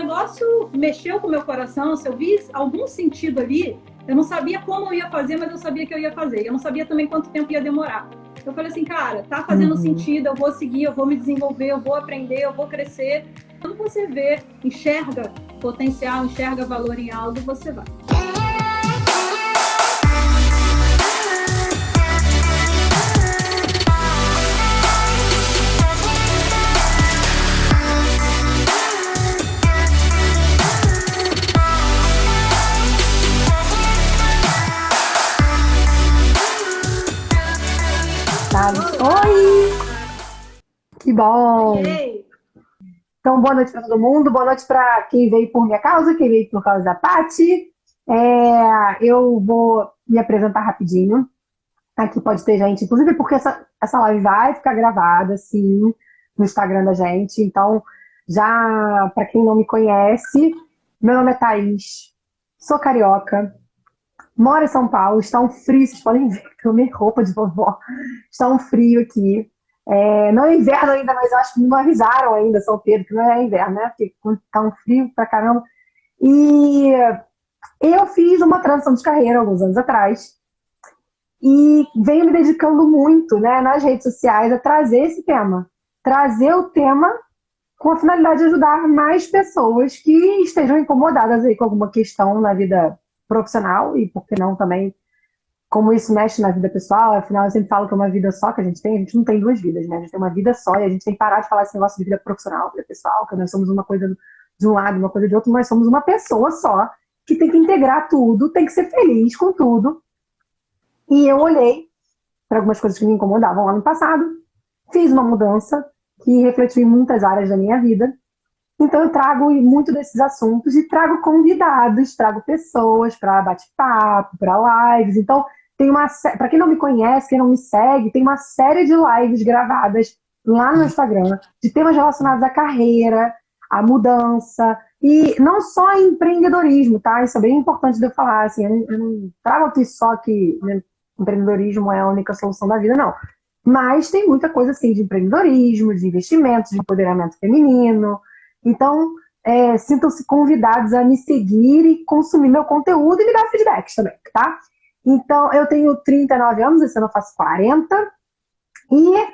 negócio mexeu com o meu coração, se eu vi algum sentido ali, eu não sabia como eu ia fazer, mas eu sabia que eu ia fazer. Eu não sabia também quanto tempo ia demorar. Eu falei assim, cara, tá fazendo sentido, eu vou seguir, eu vou me desenvolver, eu vou aprender, eu vou crescer. Quando você vê, enxerga potencial, enxerga valor em algo, você vai. Oi! Que bom! Oi. Então, boa noite para todo mundo, boa noite para quem veio por minha causa, quem veio por causa da Paty. Eu vou me apresentar rapidinho. Aqui pode ter gente, inclusive porque essa live vai ficar gravada, sim, no Instagram da gente. Então, já para quem não me conhece, meu nome é Thaís, sou carioca, moro em São Paulo, está um frio, vocês podem ver que eu minha roupa de vovó, está um frio aqui. Não é inverno ainda, mas eu acho que não avisaram ainda, São Pedro, que não é inverno, né? Porque está um frio pra caramba. E eu fiz uma transição de carreira alguns anos atrás e venho me dedicando muito, né, nas redes sociais a trazer esse tema. Trazer o tema com a finalidade de ajudar mais pessoas que estejam incomodadas aí com alguma questão na vida profissional e, por que não, também como isso mexe na vida pessoal. Afinal, eu sempre falo que é uma vida só que a gente não tem duas vidas, né? A gente tem uma vida só e a gente tem que parar de falar esse negócio de vida profissional, vida pessoal, que nós somos uma coisa de um lado, uma coisa de outro, nós somos uma pessoa só que tem que integrar tudo, tem que ser feliz com tudo. E eu olhei para algumas coisas que me incomodavam lá no passado, fiz uma mudança que refletiu em muitas áreas da minha vida. Então eu trago muito desses assuntos e trago convidados, trago pessoas para bate-papo, para lives. Então, para quem não me conhece, quem não me segue, tem uma série de lives gravadas lá no Instagram de temas relacionados à carreira, à mudança e não só em empreendedorismo, tá? Isso é bem importante de eu falar, assim, eu não trago aqui só que, né, empreendedorismo é a única solução da vida, não. Mas tem muita coisa assim de empreendedorismo, de investimentos, de empoderamento feminino. Então, sintam-se convidados a me seguir e consumir meu conteúdo e me dar feedbacks também, tá? Então, eu tenho 39 anos, esse ano eu faço 40. E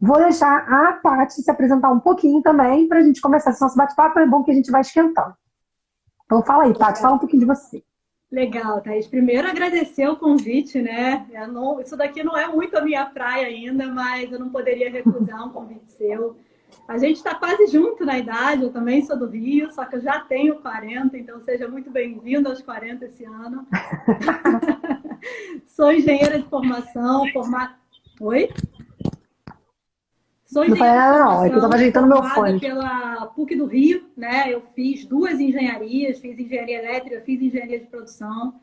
vou deixar a Paty se apresentar um pouquinho também para a gente começar esse nosso bate-papo. É bom que a gente vai esquentando. Então, fala aí, Paty, fala um pouquinho de você. Legal, Thaís. Primeiro, agradecer o convite, né? Isso daqui não é muito a minha praia ainda, mas eu não poderia recusar um convite seu. A gente está quase junto na idade, eu também sou do Rio, só que eu já tenho 40, então seja muito bem-vindo aos 40 esse ano. Sou engenheira de formação, Oi? Sou engenheira de não, é que eu estava ajeitando meu fone. Pela PUC do Rio, né? Eu fiz 2 engenharias, fiz engenharia elétrica, fiz engenharia de produção.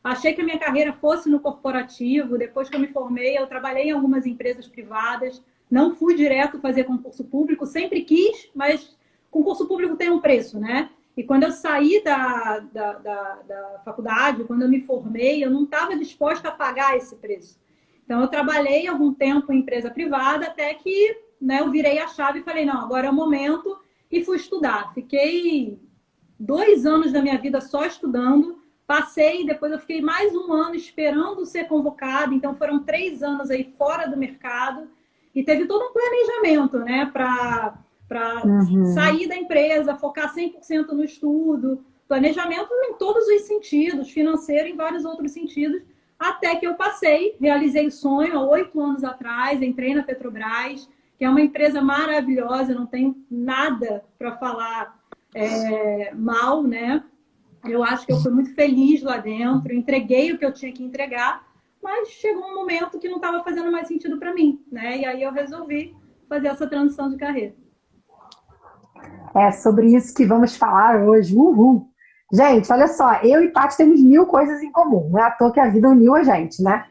Achei que a minha carreira fosse no corporativo. Depois que eu me formei, eu trabalhei em algumas empresas privadas. Não fui direto fazer concurso público, sempre quis, mas concurso público tem um preço, né? E quando eu saí da faculdade, quando eu me formei, eu não estava disposta a pagar esse preço. Então, eu trabalhei algum tempo em empresa privada até que, né, eu virei a chave e falei, não, agora é o momento, e fui estudar. Fiquei 2 anos da minha vida só estudando, passei, depois eu fiquei mais 1 ano esperando ser convocada, então foram 3 anos aí fora do mercado, e teve todo um planejamento, né, para sair da empresa, focar 100% no estudo, planejamento em todos os sentidos, financeiro em vários outros sentidos, até que eu passei, realizei o sonho há 8 anos atrás, entrei na Petrobras, que é uma empresa maravilhosa, não tenho nada para falar mal, né? Eu acho que eu fui muito feliz lá dentro, entreguei o que eu tinha que entregar, mas chegou um momento que não estava fazendo mais sentido para mim, né? E aí eu resolvi fazer essa transição de carreira. É sobre isso que vamos falar hoje. Uhul! Gente, olha só, eu e Paty temos 1000 coisas em comum. Não é à toa que a vida uniu a gente, né?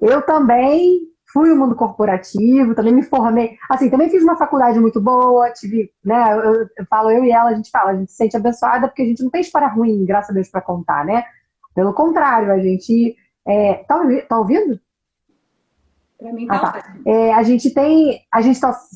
Eu também fui o mundo corporativo, também me formei. Assim, também fiz uma faculdade muito boa, tive, né? Eu falo, eu e ela, a gente se sente abençoada porque a gente não tem história ruim, graças a Deus, para contar, né? Pelo contrário, a gente. Tá ouvindo? Para mim tá ótimo. A gente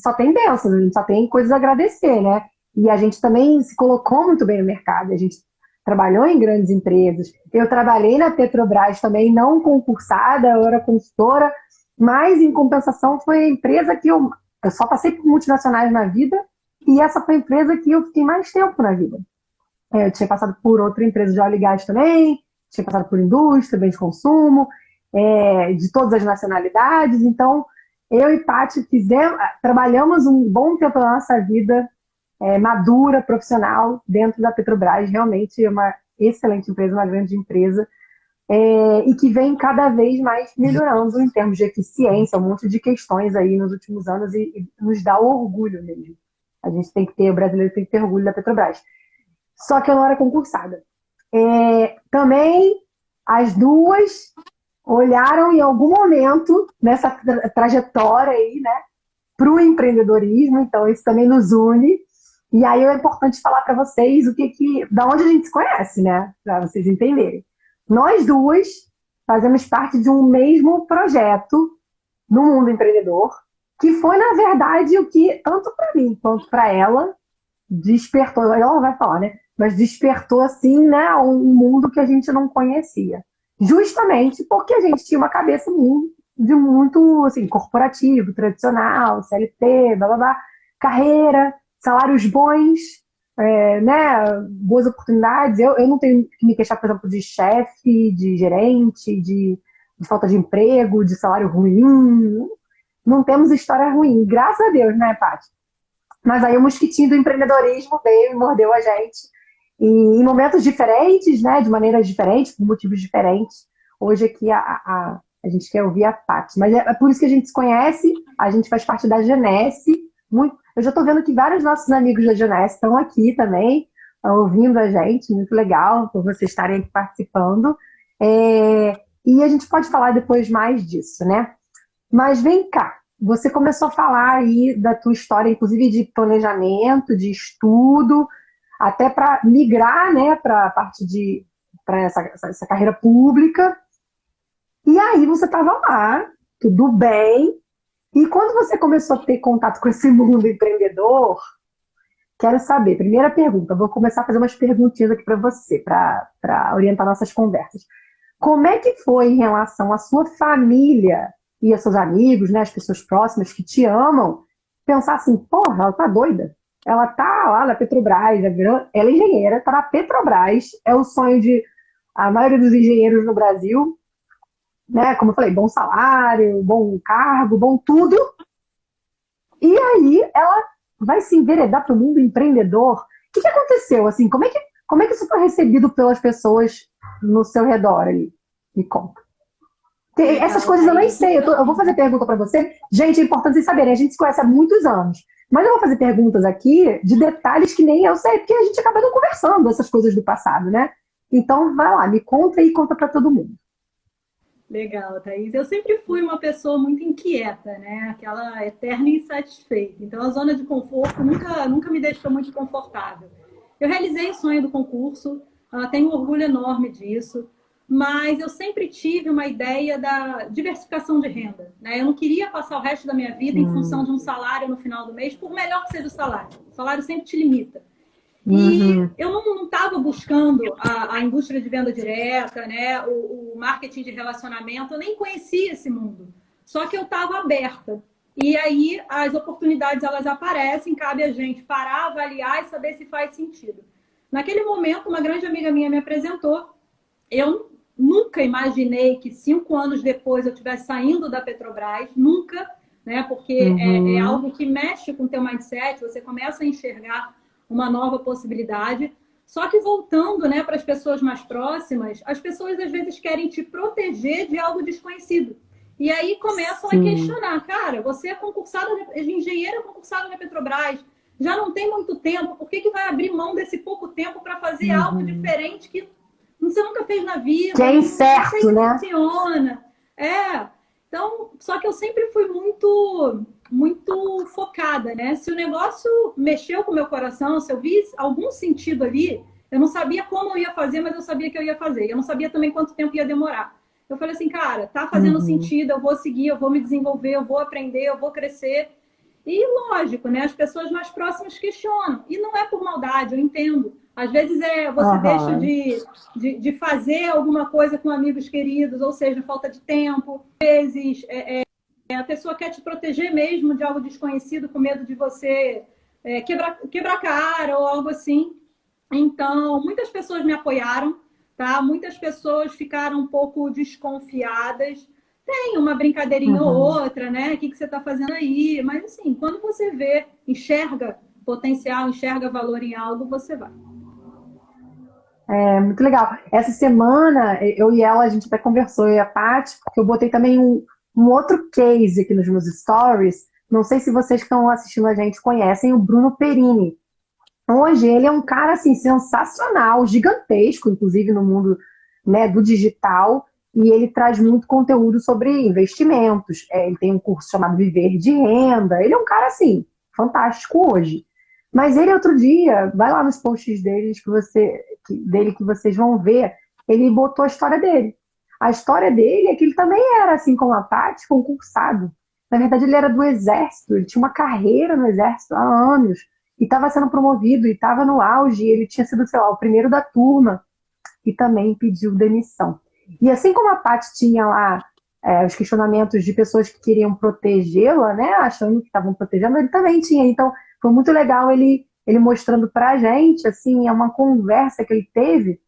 só tem bênçãos, a gente só tem coisas a agradecer, né? E a gente também se colocou muito bem no mercado. A gente trabalhou em grandes empresas. Eu trabalhei na Petrobras também, não concursada, eu era consultora, mas em compensação foi a empresa que eu só passei por multinacionais na vida e essa foi a empresa que eu fiquei mais tempo na vida. Eu tinha passado por outra empresa de óleo e gás também, tinha passado por indústria, bens de consumo, de todas as nacionalidades. Então, eu e Paty trabalhamos um bom tempo da nossa vida madura, profissional, dentro da Petrobras. Realmente é uma excelente empresa, uma grande empresa, e que vem cada vez mais melhorando em termos de eficiência, um monte de questões aí nos últimos anos e nos dá orgulho mesmo. A gente tem que ter, o brasileiro tem que ter orgulho da Petrobras. Só que eu não era concursada. Também as duas olharam em algum momento nessa trajetória aí, né, para o empreendedorismo, então isso também nos une. E aí é importante falar para vocês da onde a gente se conhece, né, para vocês entenderem. Nós duas fazemos parte de um mesmo projeto no mundo empreendedor, que foi, na verdade, o que, tanto para mim quanto para ela, despertou, ela não vai falar, né? Mas despertou, assim, né, um mundo que a gente não conhecia. Justamente porque a gente tinha uma cabeça muito assim, corporativo, tradicional, CLT, blá blá blá, carreira, salários bons, né, boas oportunidades. Eu não tenho que me queixar, por exemplo, de chefe, de gerente, de falta de emprego, de salário ruim. Não temos história ruim, graças a Deus, né, Paty? Mas aí o mosquitinho do empreendedorismo veio e mordeu a gente. E em momentos diferentes, né, de maneiras diferentes, por motivos diferentes. Hoje aqui a gente quer ouvir a Paty. Mas é por isso que a gente se conhece, a gente faz parte da Genesse. Eu já estou vendo que vários nossos amigos da Genesse estão aqui também, ouvindo a gente. Muito legal por vocês estarem aqui participando. E a gente pode falar depois mais disso, né? Mas vem cá, você começou a falar aí da tua história, inclusive de planejamento, de estudo, até para migrar, né, para a parte para essa carreira pública. E aí você estava lá, tudo bem. E quando você começou a ter contato com esse mundo empreendedor, quero saber, primeira pergunta, vou começar a fazer umas perguntinhas aqui para você, para orientar nossas conversas. Como é que foi em relação à sua família e aos seus amigos, né, as pessoas próximas que te amam, pensar assim, porra, ela tá doida. Ela tá lá na Petrobras, ela é engenheira, tá na Petrobras, é o sonho de a maioria dos engenheiros no Brasil, né? Como eu falei, bom salário, bom cargo, bom tudo. E aí ela vai se enveredar para o mundo empreendedor. O que aconteceu? Assim, como é que isso foi recebido pelas pessoas no seu redor ali? Me conta. Essas coisas eu nem sei. Eu vou fazer pergunta para você. Gente, é importante vocês saberem. A gente se conhece há muitos anos. Mas eu vou fazer perguntas aqui de detalhes que nem eu sei, porque a gente acaba não conversando essas coisas do passado, né? Então, vai lá, me conta e conta para todo mundo. Legal, Thaís. Eu sempre fui uma pessoa muito inquieta, né? Aquela eterna insatisfeita. Então, a zona de conforto nunca me deixou muito confortável. Eu realizei o sonho do concurso, tenho um orgulho enorme disso, mas eu sempre tive uma ideia da diversificação de renda, né? Eu não queria passar o resto da minha vida em função de um salário no final do mês, por melhor que seja o salário. O salário sempre te limita. E eu não estava buscando a indústria de venda direta, né? O marketing de relacionamento, eu nem conhecia esse mundo. Só que eu estava aberta. E aí as oportunidades elas aparecem, cabe a gente parar, avaliar e saber se faz sentido. Naquele momento, uma grande amiga minha me apresentou. Eu nunca imaginei que 5 anos depois eu estivesse saindo da Petrobras, nunca, né? Porque é algo que mexe com o teu mindset, você começa a enxergar uma nova possibilidade. Só que voltando, né, para as pessoas mais próximas, as pessoas às vezes querem te proteger de algo desconhecido. E aí começam a questionar, cara, você é concursada, engenheira concursada na Petrobras, já não tem muito tempo, por que vai abrir mão desse pouco tempo para fazer algo diferente que você nunca fez na vida? Que é incerto, não sei se né? funciona. Então, só que eu sempre fui muito focada, né? Se o negócio mexeu com o meu coração, se eu vi algum sentido ali, eu não sabia como eu ia fazer, mas eu sabia que eu ia fazer. Eu não sabia também quanto tempo ia demorar. Eu falei assim, cara, tá fazendo sentido, eu vou seguir, eu vou me desenvolver, eu vou aprender, eu vou crescer. E lógico, né? As pessoas mais próximas questionam. E não é por maldade, eu entendo. Às vezes você deixa Aham. de fazer alguma coisa com amigos queridos, ou seja, falta de tempo. Às vezes a pessoa quer te proteger mesmo de algo desconhecido, com medo de você quebrar cara ou algo assim. Então, muitas pessoas me apoiaram, tá? Muitas pessoas ficaram um pouco desconfiadas. Tem uma brincadeirinha ou Uhum. outra, né? O que você está fazendo aí? Mas, assim, quando você vê, enxerga potencial, enxerga valor em algo, você vai. É muito legal. Essa semana, eu e ela, a gente até conversou, eu e a Paty, porque eu botei também um outro case aqui nos meus stories. Não sei se vocês que estão assistindo a gente conhecem o Bruno Perini. Hoje ele é um cara assim sensacional, gigantesco, inclusive no mundo, né, do digital, e ele traz muito conteúdo sobre investimentos. Ele tem um curso chamado Viver de Renda. Ele é um cara assim fantástico hoje. Mas ele outro dia, vai lá nos posts dele que vocês vão ver, ele botou a história dele. A história dele é que ele também era assim como a Paty, concursado. Na verdade, ele era do exército, ele tinha uma carreira no exército há anos e estava sendo promovido, e estava no auge, ele tinha sido, sei lá, o primeiro da turma, e também pediu demissão. E assim como a Paty tinha lá os questionamentos de pessoas que queriam protegê-la, né, achando que estavam protegendo, ele também tinha. Então, foi muito legal ele mostrando pra gente, assim, é uma conversa que ele teve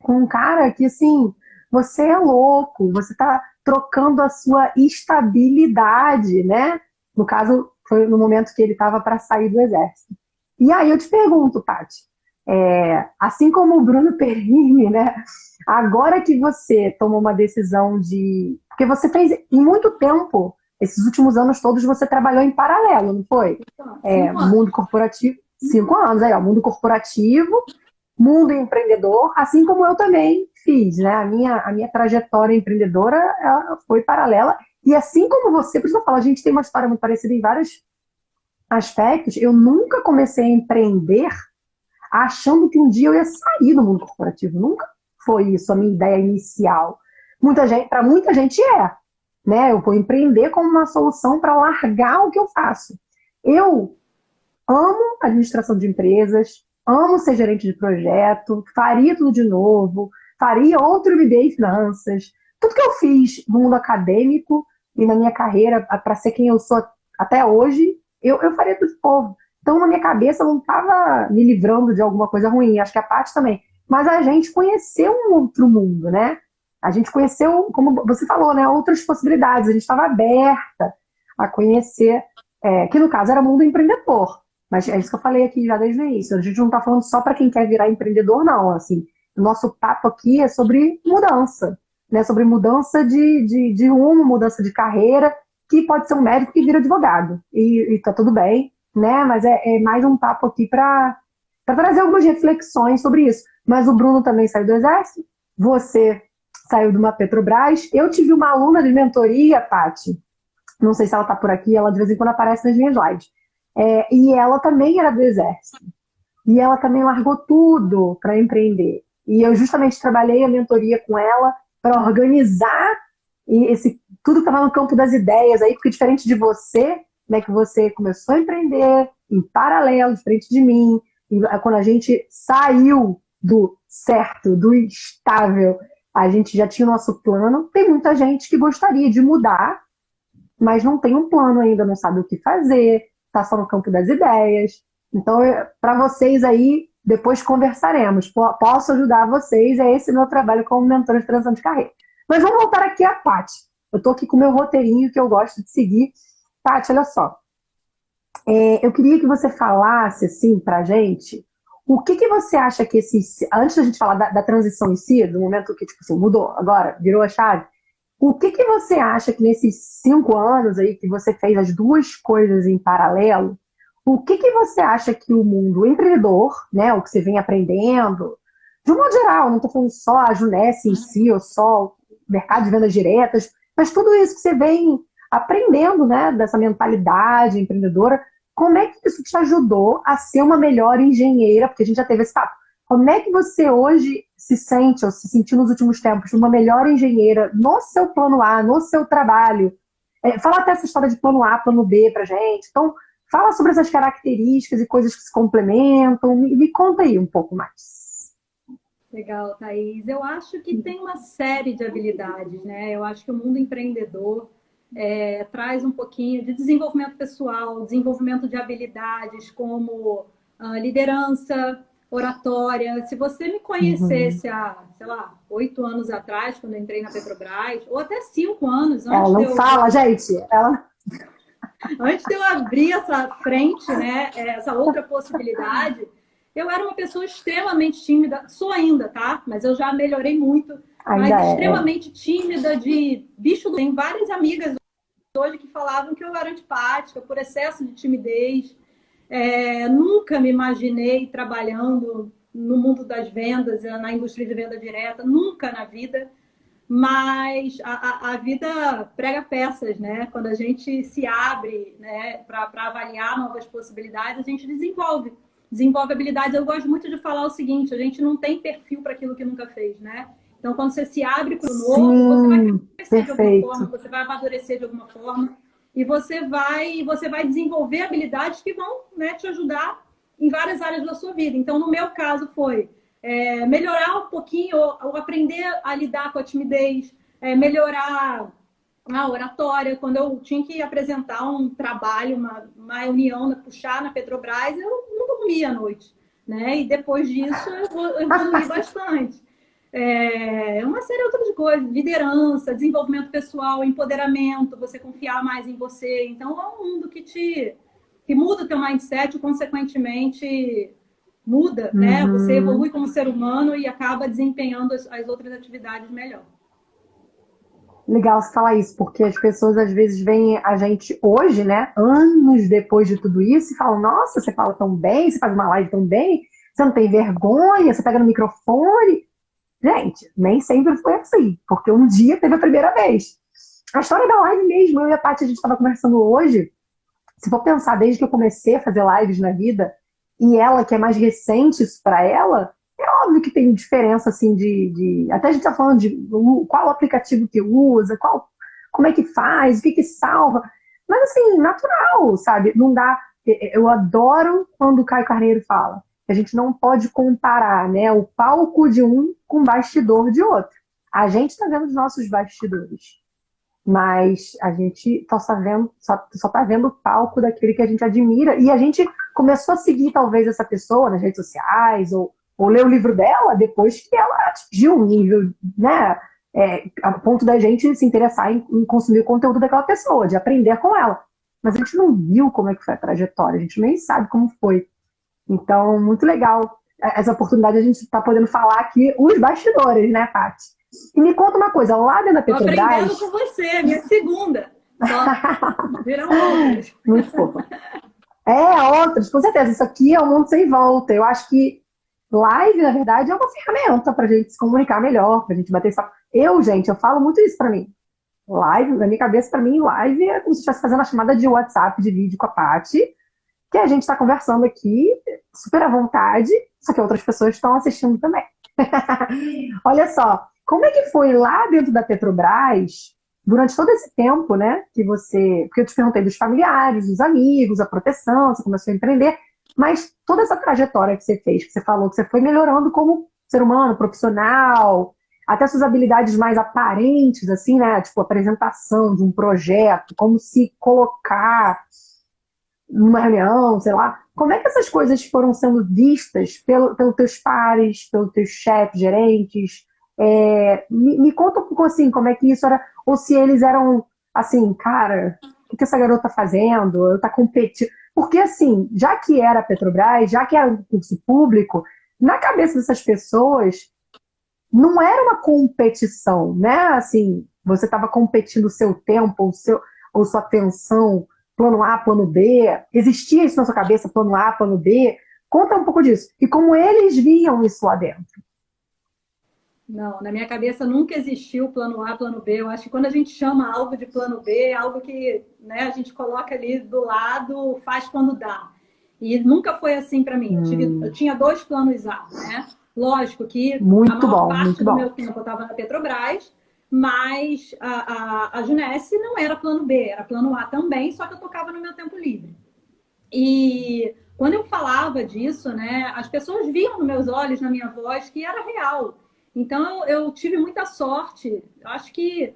com um cara que, assim, você é louco, você está trocando a sua estabilidade, né? No caso, foi no momento que ele estava para sair do exército. E aí eu te pergunto, Paty, assim como o Bruno Perini, né? Agora que você tomou uma decisão de. Porque você fez, em muito tempo, esses últimos anos todos, você trabalhou em paralelo, não foi? Então, 5 anos. Mundo corporativo, 5 anos aí, ó, mundo corporativo, mundo empreendedor, assim como eu também fiz, né? A minha trajetória empreendedora ela foi paralela. E assim como você, por isso eu falo, a gente tem uma história muito parecida em vários aspectos. Eu nunca comecei a empreender achando que um dia eu ia sair do mundo corporativo. Nunca foi isso a minha ideia inicial. Para muita gente né? Eu vou empreender como uma solução para largar o que eu faço. Eu amo administração de empresas, amo ser gerente de projeto, faria tudo de novo, faria outro MBA em finanças. Tudo que eu fiz no mundo acadêmico e na minha carreira, para ser quem eu sou até hoje, eu faria tudo de novo. Então, na minha cabeça, eu não estava me livrando de alguma coisa ruim, acho que a Paty também. Mas a gente conheceu um outro mundo, né? A gente conheceu, como você falou, né, outras possibilidades. A gente estava aberta a conhecer, que no caso era o mundo empreendedor. Mas é isso que eu falei aqui já desde o início. A gente não está falando só para quem quer virar empreendedor, não. Assim, o nosso papo aqui é sobre mudança, né? Sobre mudança de rumo, mudança de carreira, que pode ser um médico que vira advogado. E tá tudo bem, né? Mas é mais um papo aqui para trazer algumas reflexões sobre isso. Mas o Bruno também saiu do Exército, você saiu de uma Petrobras. Eu tive uma aluna de mentoria, Paty, não sei se ela está por aqui, ela de vez em quando aparece nas minhas lives. E ela também era do Exército. E ela também largou tudo para empreender. E eu justamente trabalhei a mentoria com ela para organizar tudo que estava no campo das ideias aí, porque diferente de você, né, que você começou a empreender em paralelo, diferente de mim, e quando a gente saiu do certo, do estável, a gente já tinha o nosso plano. Tem muita gente que gostaria de mudar, mas não tem um plano ainda, não sabe o que fazer, está só no campo das ideias. Então, para vocês aí, depois conversaremos. Posso ajudar vocês, é esse meu trabalho como mentor de transição de carreira. Mas vamos voltar aqui à Paty. Eu estou aqui com o meu roteirinho que eu gosto de seguir. Paty, olha só. Eu queria que você falasse, assim, para a gente, o que você acha que antes da gente falar da transição em si, do momento que, tipo assim, mudou, agora, virou a chave, o que você acha que nesses 5 anos aí que você fez as duas coisas em paralelo, o que você acha que o mundo empreendedor, né, o que você vem aprendendo, de um modo geral, não estou falando só a Junesse em si, ou só o mercado de vendas diretas, mas tudo isso que você vem aprendendo, né, dessa mentalidade empreendedora, como é que isso te ajudou a ser uma melhor engenheira? Porque a gente já teve esse papo. Como é que você hoje se sente, ou se sentiu nos últimos tempos, uma melhor engenheira no seu plano A, no seu trabalho? Fala até essa história de plano A, plano B pra gente. Então, fala sobre essas características e coisas que se complementam. Me conta aí um pouco mais. Legal, Thaís. Eu acho que tem uma série de habilidades, né? Eu acho que o mundo empreendedor traz um pouquinho de desenvolvimento pessoal, desenvolvimento de habilidades como liderança, oratória. Se você me Uhum. conhecesse há, sei lá, 8 anos atrás, quando eu entrei na Petrobras, ou até 5 anos Ela antes não fala, gente. Ela... antes de eu abrir essa frente, né, essa outra possibilidade, eu era uma pessoa extremamente tímida, sou ainda, tá? Mas eu já melhorei muito, mas Ainda é. extremamente tímida, de bicho do... Tem várias amigas hoje que falavam que eu era antipática por excesso de timidez. Nunca me imaginei trabalhando no mundo das vendas, na indústria de venda direta, nunca na vida. Mas a vida prega peças, né? Quando a gente se abre, né, para avaliar novas possibilidades, a gente desenvolve habilidades. Eu gosto muito de falar o seguinte: a gente não tem perfil para aquilo que nunca fez, né? Então, quando você se abre para o novo, você vai Sim, crescer de alguma forma, perfeito. você vai amadurecer de alguma forma e você vai desenvolver habilidades que vão, né, te ajudar em várias áreas da sua vida. Então, no meu caso, foi melhorar um pouquinho, ou aprender a lidar com a timidez, melhorar a oratória. Quando eu tinha que apresentar um trabalho, uma reunião, puxar na Petrobras, eu não dormia à noite. Né? E depois disso eu evoluí bastante. Uma série de outras coisas, liderança, desenvolvimento pessoal, empoderamento, você confiar mais em você. Então é um mundo que muda o teu mindset e, consequentemente, muda, né? Você evolui Uhum. como ser humano e acaba desempenhando as outras atividades melhor. Legal você falar isso, porque as pessoas às vezes veem a gente hoje, né, anos depois de tudo isso, e falam: Nossa, você fala tão bem, você faz uma live tão bem, você não tem vergonha, você pega no microfone. Gente, nem sempre foi assim, porque um dia teve a primeira vez. A história da live mesmo, eu e a Paty, a gente estava conversando hoje. Se for pensar desde que eu comecei a fazer lives na vida, e ela, que é mais recente isso para ela, é óbvio que tem diferença, assim, Até a gente tá falando de qual aplicativo que usa, como é que faz, o que que salva. Mas, assim, natural, sabe? Não dá... Eu adoro quando o Caio Carneiro fala que a gente não pode comparar, né, o palco de um com o bastidor de outro. A gente está vendo os nossos bastidores, mas a gente só tá vendo o palco daquele que a gente admira, e a gente começou a seguir talvez essa pessoa nas redes sociais, ou ler o livro dela depois que ela atingiu um nível, né, a ponto da gente se interessar em consumir o conteúdo daquela pessoa, de aprender com ela. Mas a gente não viu como é que foi a trajetória, a gente nem sabe como foi. Então, muito legal essa oportunidade de a gente estar podendo falar aqui os bastidores, né, Paty? E me conta uma coisa, lá dentro da Estou aprendendo Petrobras, com você, minha segunda. Só virão outras. muito fofa. Outras, com certeza. Isso aqui é um mundo sem volta. Eu acho que live, na verdade, é uma ferramenta para a gente se comunicar melhor, para a gente bater esse papo. Gente, eu falo muito isso para mim. Live, na minha cabeça, para mim, live é como se estivesse fazendo a chamada de WhatsApp, de vídeo com a Paty, que a gente está conversando aqui, super à vontade, só que outras pessoas estão assistindo também. Olha só, como é que foi lá dentro da Petrobras, durante todo esse tempo, né, que você... Porque eu te perguntei dos familiares, dos amigos, a proteção, você começou a empreender, mas toda essa trajetória que você fez, que você falou, que você foi melhorando como ser humano, profissional, até suas habilidades mais aparentes, assim, né, tipo apresentação de um projeto, como se colocar numa reunião, sei lá. Como é que essas coisas foram sendo vistas pelos teus pares, pelos teus chefes, gerentes? Me conta um pouco assim, como é que isso era, ou se eles eram assim, cara, o que essa garota tá fazendo? Ela tá competindo. Porque assim, já que era a Petrobras, já que era um concurso público, na cabeça dessas pessoas não era uma competição, né? Assim, você estava competindo o seu tempo, ou sua atenção, plano A, plano B. Existia isso na sua cabeça, plano A, plano B? Conta um pouco disso. E como eles viam isso lá dentro. Não, na minha cabeça nunca existiu plano A, plano B. Eu acho que quando a gente chama algo de plano B, é algo que, né, a gente coloca ali do lado, faz quando dá. E nunca foi assim para mim. Eu tinha dois planos A, né? Lógico que a Muito maior bom, parte muito do meu bom. tempo eu estava na Petrobras, mas a Junesse não era plano B, era plano A também, só que eu tocava no meu tempo livre. E quando eu falava disso, né, as pessoas viam nos meus olhos, na minha voz, que era real. Então eu tive muita sorte. Eu acho que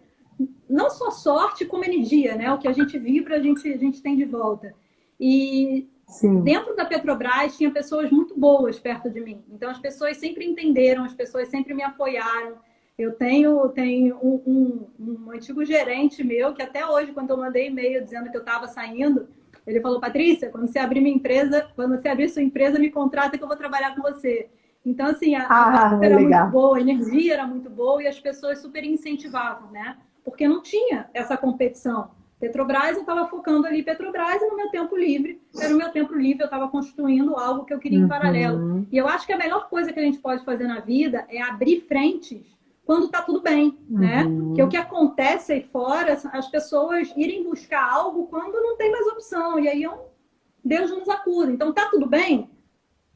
não só sorte, como energia, né? O que a gente vibra, a gente tem de volta. E Sim. dentro da Petrobras tinha pessoas muito boas perto de mim. Então as pessoas sempre entenderam, as pessoas sempre me apoiaram. Eu tenho um antigo gerente meu que até hoje, quando eu mandei e-mail dizendo que eu estava saindo, ele falou: Patrícia, quando você abrir minha empresa, quando você abrir sua empresa, me contrata que eu vou trabalhar com você. Então, assim, a vibe era muito Legal. boa, a energia era muito boa e as pessoas super incentivavam, né? Porque não tinha essa competição. Petrobras, eu estava focando ali Petrobras e no meu tempo livre, era o meu tempo livre, eu estava construindo algo que eu queria em paralelo. Uhum. E eu acho que a melhor coisa que a gente pode fazer na vida é abrir frentes quando está tudo bem, né? Que o que acontece aí fora, as pessoas irem buscar algo quando não tem mais opção, e aí Deus nos acuda. Então, tá tudo bem?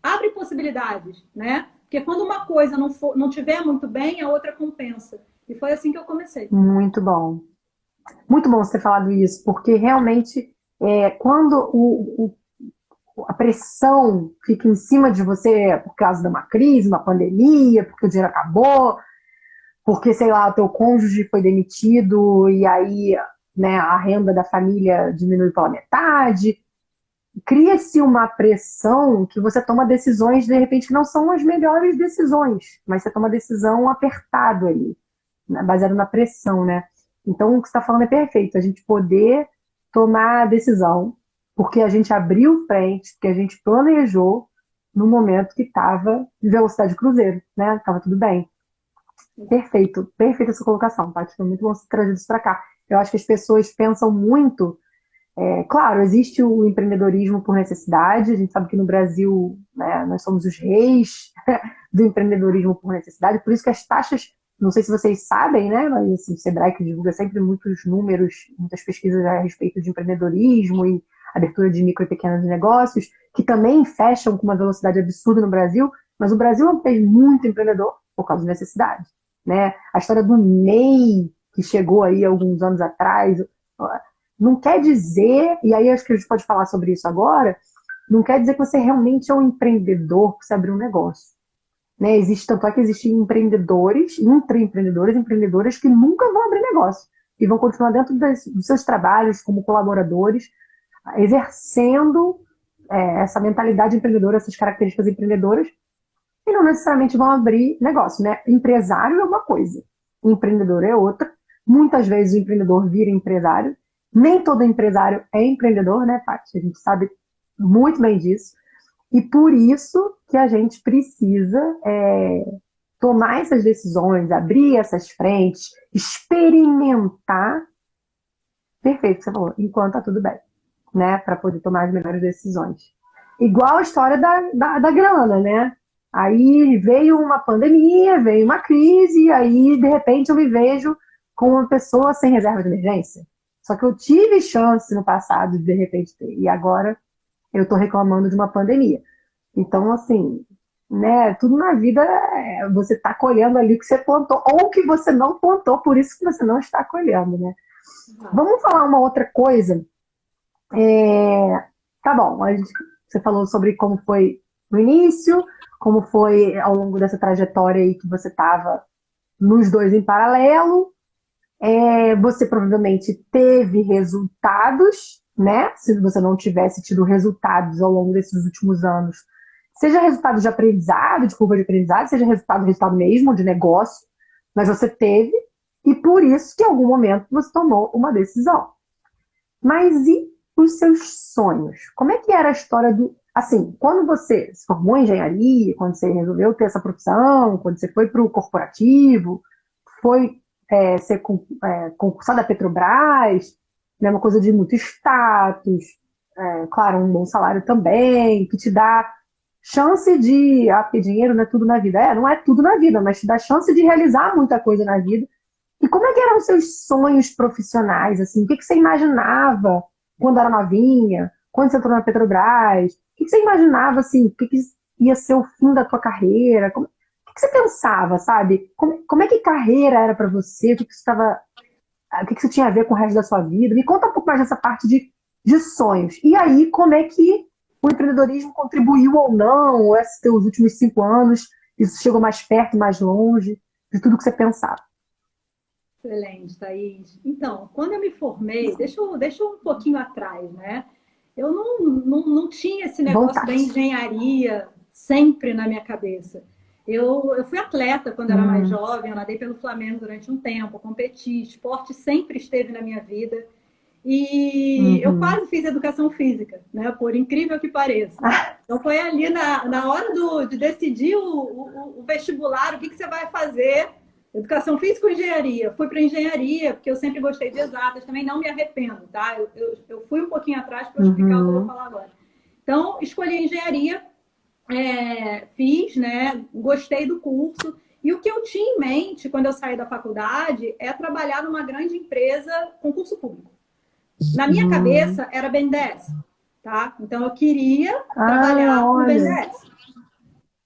Abre possibilidades, né? Porque quando uma coisa não tiver muito bem, a outra compensa. E foi assim que eu comecei. Muito bom. Muito bom você ter falado isso, porque realmente quando a pressão fica em cima de você por causa de uma crise, uma pandemia, porque o dinheiro acabou, porque, sei lá, o teu cônjuge foi demitido e aí, né, a renda da família diminui pela metade, cria-se uma pressão que você toma decisões, de repente, que não são as melhores decisões, mas você toma decisão apertado ali, né, baseado na pressão, né? Então, o que você está falando é perfeito, a gente poder tomar a decisão, porque a gente abriu frente, porque a gente planejou no momento que estava de velocidade cruzeiro, né? Estava tudo bem. Perfeito, perfeita essa colocação, Paty. Foi muito bom você trazer isso para cá. Eu acho que as pessoas pensam muito. Claro, existe o empreendedorismo por necessidade. A gente sabe que no Brasil, né, nós somos os reis do empreendedorismo por necessidade. Por isso que as taxas, não sei se vocês sabem, né, mas assim, o Sebrae que divulga sempre muitos números, muitas pesquisas a respeito de empreendedorismo e abertura de micro e pequenos negócios, que também fecham com uma velocidade absurda no Brasil. Mas o Brasil é um país muito empreendedor por causa de necessidade, né? A história do MEI, que chegou aí alguns anos atrás, não quer dizer, e aí acho que a gente pode falar sobre isso agora, não quer dizer que você realmente é um empreendedor que você abrir um negócio, né? Tanto é que existem empreendedores, intraempreendedores, empreendedoras que nunca vão abrir negócio e vão continuar dentro dos seus trabalhos como colaboradores, exercendo essa mentalidade empreendedora, essas características empreendedoras, e não necessariamente vão abrir negócio, né? Empresário é uma coisa, empreendedor é outra. Muitas vezes o empreendedor vira empresário. Nem todo empresário é empreendedor, né, Paty? A gente sabe muito bem disso. E por isso que a gente precisa tomar essas decisões, abrir essas frentes, experimentar. Perfeito, você falou, enquanto tá tudo bem, né? Para poder tomar as melhores decisões. Igual a história da grana, né? Aí veio uma pandemia, veio uma crise, e aí de repente eu me vejo com uma pessoa sem reserva de emergência. Só que eu tive chance no passado de repente ter, e agora eu estou reclamando de uma pandemia. Então, assim, né, tudo na vida você está colhendo ali o que você plantou, ou o que você não plantou, por isso que você não está colhendo, né? Vamos falar uma outra coisa. Tá bom, você falou sobre como foi no início, como foi ao longo dessa trajetória aí que você estava nos dois em paralelo. Você provavelmente teve resultados, né? Se você não tivesse tido resultados ao longo desses últimos anos, seja resultado de aprendizado, de curva de aprendizado, seja resultado mesmo, de negócio, mas você teve, e por isso que em algum momento você tomou uma decisão. Mas e os seus sonhos? Como é que era a história do... Assim, quando você se formou em engenharia, quando você resolveu ter essa profissão, quando você foi para o corporativo, foi ser concursado da Petrobras, né, uma coisa de muito status, claro, um bom salário também, que te dá chance de... porque dinheiro não é tudo na vida. Não é tudo na vida, mas te dá chance de realizar muita coisa na vida. E como é que eram os seus sonhos profissionais, assim? O que você imaginava quando era novinha, quando você entrou na Petrobras? O que você imaginava, assim, o que ia ser o fim da tua carreira? O que você pensava, sabe? Como é que carreira era para você? O que isso tinha a ver com o resto da sua vida? Me conta um pouco mais dessa parte de sonhos. E aí, como é que o empreendedorismo contribuiu ou não, ou esses teus últimos 5 anos, isso chegou mais perto, mais longe de tudo que você pensava? Excelente, Thaís. Então, quando eu me formei, deixa eu um pouquinho atrás, né? Eu não tinha esse negócio da Vontade. engenharia sempre na minha cabeça. Eu fui atleta quando era mais jovem, eu nadei pelo Flamengo durante um tempo, competi, esporte sempre esteve na minha vida. E eu Uhum. quase fiz educação física, né? Por incrível que pareça. Então foi ali na hora de decidir o vestibular, o que você vai fazer. Educação física ou engenharia? Fui para engenharia, porque eu sempre gostei de exatas, também não me arrependo, tá? Eu fui um pouquinho atrás para explicar o que eu vou Uhum. falar agora. Então, escolhi engenharia, fiz, né? Gostei do curso. E o que eu tinha em mente quando eu saí da faculdade é trabalhar numa grande empresa com curso público. Na minha Uhum. cabeça era BNDES, tá? Então eu queria Ah, trabalhar no olha. BNDES.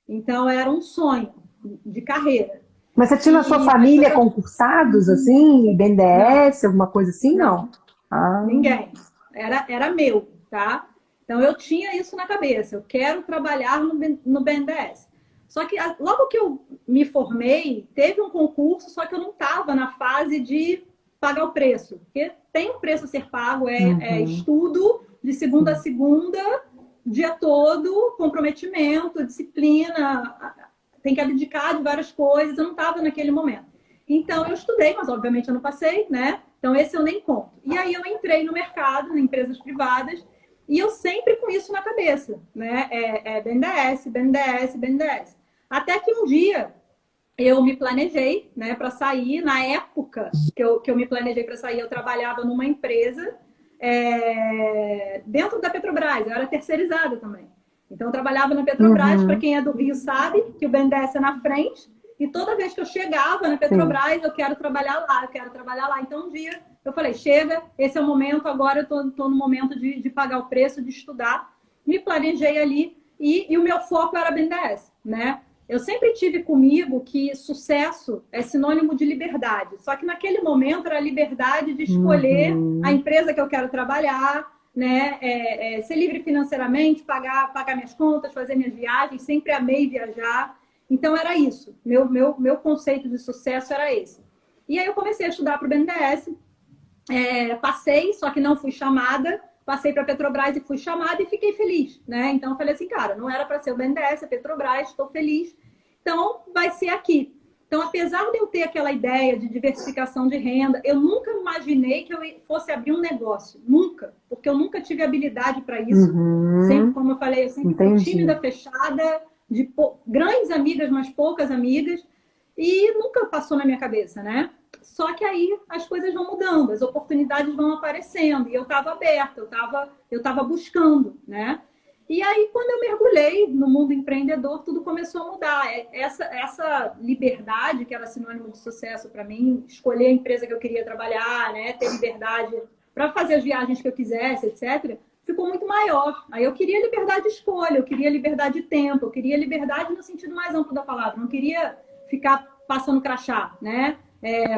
Então era um sonho de carreira. Mas você tinha na sua Mas só família que eu concursados, assim, não, BNDES, alguma coisa assim? Não. não, Ah, ninguém. Era meu, tá? Então eu tinha isso na cabeça. Eu quero trabalhar no BNDES. Só que logo que eu me formei, teve um concurso, só que eu não estava na fase de pagar o preço. Porque tem um preço a ser pago, é uhum. estudo de segunda a segunda, dia todo, comprometimento, disciplina, tem que abdicar de várias coisas. Eu não estava naquele momento. Então eu estudei, mas obviamente eu não passei, né? Então esse eu nem conto. E aí eu entrei no mercado, em empresas privadas, e eu sempre com isso na cabeça, né? BNDES, BNDES, BNDES. Até que um dia eu me planejei, né, para sair. Na época que eu me planejei para sair, eu trabalhava numa empresa dentro da Petrobras, eu era terceirizada também. Então, eu trabalhava na Petrobras, para Uhum. quem é do Rio sabe, que o BNDES é na frente, e toda vez que eu chegava na Sim. Petrobras, eu quero trabalhar lá, eu quero trabalhar lá. Então, um dia eu falei, chega, esse é o momento, agora eu estou no momento de pagar o preço, de estudar. Me planejei ali, e o meu foco era BNDES, né? Eu sempre tive comigo que sucesso é sinônimo de liberdade. Só que naquele momento era a liberdade de escolher a Uhum. empresa que eu quero trabalhar, né? Ser livre financeiramente, pagar minhas contas, fazer minhas viagens. Sempre amei viajar. Então era isso. Meu conceito de sucesso era esse. E aí eu comecei a estudar para o BNDES, passei, só que não fui chamada. Passei para a Petrobras e fui chamada e fiquei feliz, né? Então eu falei assim, cara, não era para ser o BNDES, é Petrobras, estou feliz. Então vai ser aqui. Então, apesar de eu ter aquela ideia de diversificação de renda, eu nunca imaginei que eu fosse abrir um negócio. Nunca. Porque eu nunca tive habilidade para isso. Sempre, Uhum. como eu falei, eu sempre fui Entendi. tímida, fechada, de grandes amigas, mas poucas amigas. E nunca passou na minha cabeça, né? Só que aí as coisas vão mudando, as oportunidades vão aparecendo. E eu estava aberta, eu estava buscando, né? E aí, quando eu mergulhei no mundo empreendedor, tudo começou a mudar. Essa liberdade, que era sinônimo de sucesso para mim, escolher a empresa que eu queria trabalhar, né? Ter liberdade para fazer as viagens que eu quisesse, etc., ficou muito maior. Aí eu queria liberdade de escolha, eu queria liberdade de tempo, eu queria liberdade no sentido mais amplo da palavra. Não queria ficar passando crachá, né?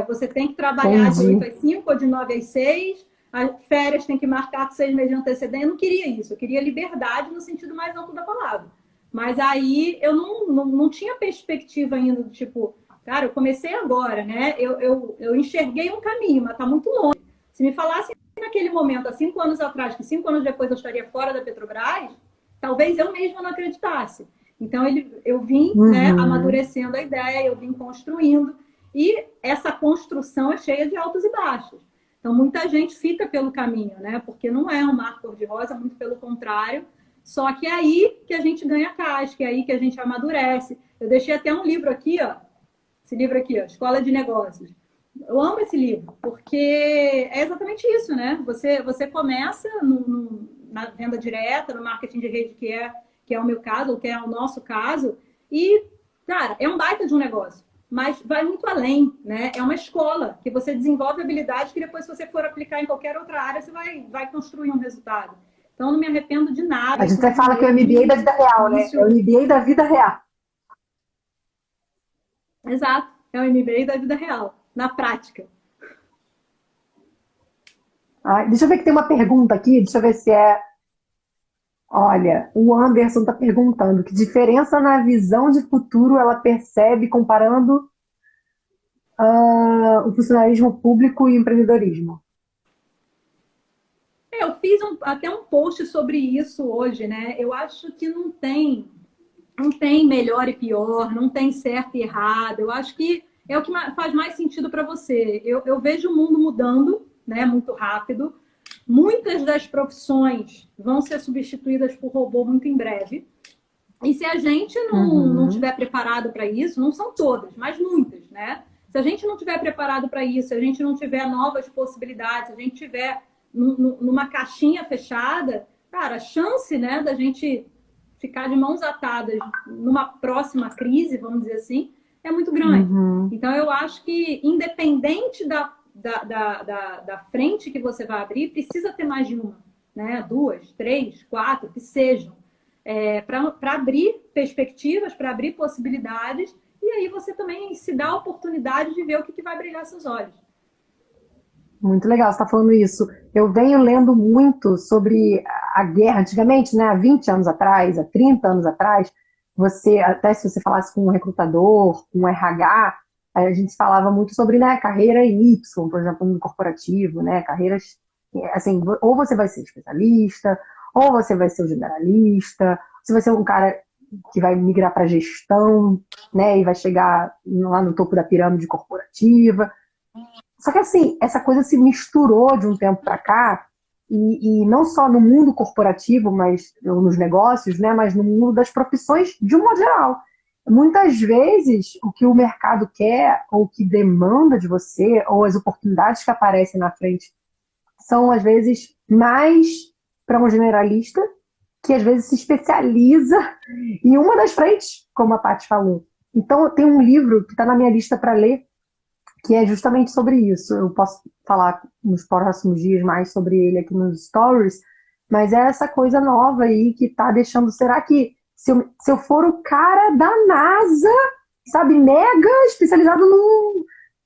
Você tem que trabalhar de 8 Entendi. às 5 ou de 9 às 6. As férias tem que marcar com 6 meses de antecedência. Eu não queria isso, eu queria liberdade no sentido mais amplo da palavra. Mas aí eu não tinha perspectiva ainda do tipo, cara, eu comecei agora, né? Eu enxerguei um caminho, mas está muito longe. Se me falasse naquele momento, há 5 anos atrás, que 5 anos depois eu estaria fora da Petrobras, talvez eu mesma não acreditasse. Então eu vim, né, Uhum. amadurecendo a ideia, eu vim construindo. E essa construção é cheia de altos e baixos. Então, muita gente fica pelo caminho, né? Porque não é um mar cor-de-rosa, muito pelo contrário. Só que é aí que a gente ganha casca, é aí que a gente amadurece. Eu deixei até um livro aqui, ó. Esse livro aqui, ó, Escola de Negócios. Eu amo esse livro, porque é exatamente isso, né? Você começa na venda direta, no marketing de rede, que é o meu caso, ou que é o nosso caso, e, cara, é um baita de um negócio, mas vai muito além, né? É uma escola que você desenvolve habilidades que depois, se você for aplicar em qualquer outra área, você vai construir um resultado. Então, não me arrependo de nada, A e gente tudo até que fala que é o MBA mesmo. da vida real, né? É o Isso MBA da vida real. Exato, é o MBA da vida real, na prática. Ah, deixa eu ver que tem uma pergunta aqui, deixa eu ver se é. Olha, o Anderson está perguntando que diferença na visão de futuro ela percebe comparando o funcionalismo público e o empreendedorismo. Eu fiz até um post sobre isso hoje, né? Eu acho que não tem melhor e pior, não tem certo e errado. Eu acho que é o que faz mais sentido para você. Eu vejo o mundo mudando, né, muito rápido. Muitas das profissões vão ser substituídas por robô muito em breve. E se a gente não Uhum. tiver preparado para isso, não são todas, mas muitas, né? Se a gente não tiver preparado para isso, se a gente não tiver novas possibilidades, se a gente tiver numa caixinha fechada, cara, a chance, né, da gente ficar de mãos atadas numa próxima crise, vamos dizer assim, é muito grande. Uhum. Então, eu acho que, independente da frente que você vai abrir, precisa ter mais de uma, né? 2, 3, 4, que sejam. Para abrir perspectivas, para abrir possibilidades, e aí você também se dá a oportunidade de ver o que vai brilhar seus olhos. Muito legal, você está falando isso. Eu venho lendo muito sobre a guerra antigamente, né? Há 20 anos atrás, há 30 anos atrás, você, até se você falasse com um recrutador, com um RH, a gente falava muito sobre, né, carreira em Y, por exemplo, no corporativo, né? Carreiras, assim, ou você vai ser especialista, ou você vai ser o generalista, se você é um cara que vai migrar para gestão, né, e vai chegar lá no topo da pirâmide corporativa. Só que assim, essa coisa se misturou de um tempo para cá, e não só no mundo corporativo, mas ou nos negócios, né, mas no mundo das profissões de um modo geral. Muitas vezes, o que o mercado quer, ou o que demanda de você, ou as oportunidades que aparecem na frente, são às vezes mais para um generalista, que às vezes se especializa em uma das frentes, como a Paty falou. Então, tem um livro que está na minha lista para ler, que é justamente sobre isso. Eu posso falar nos próximos dias mais sobre ele aqui nos stories, mas é essa coisa nova aí que tá deixando. Será que se eu for o cara da NASA, sabe, mega especializado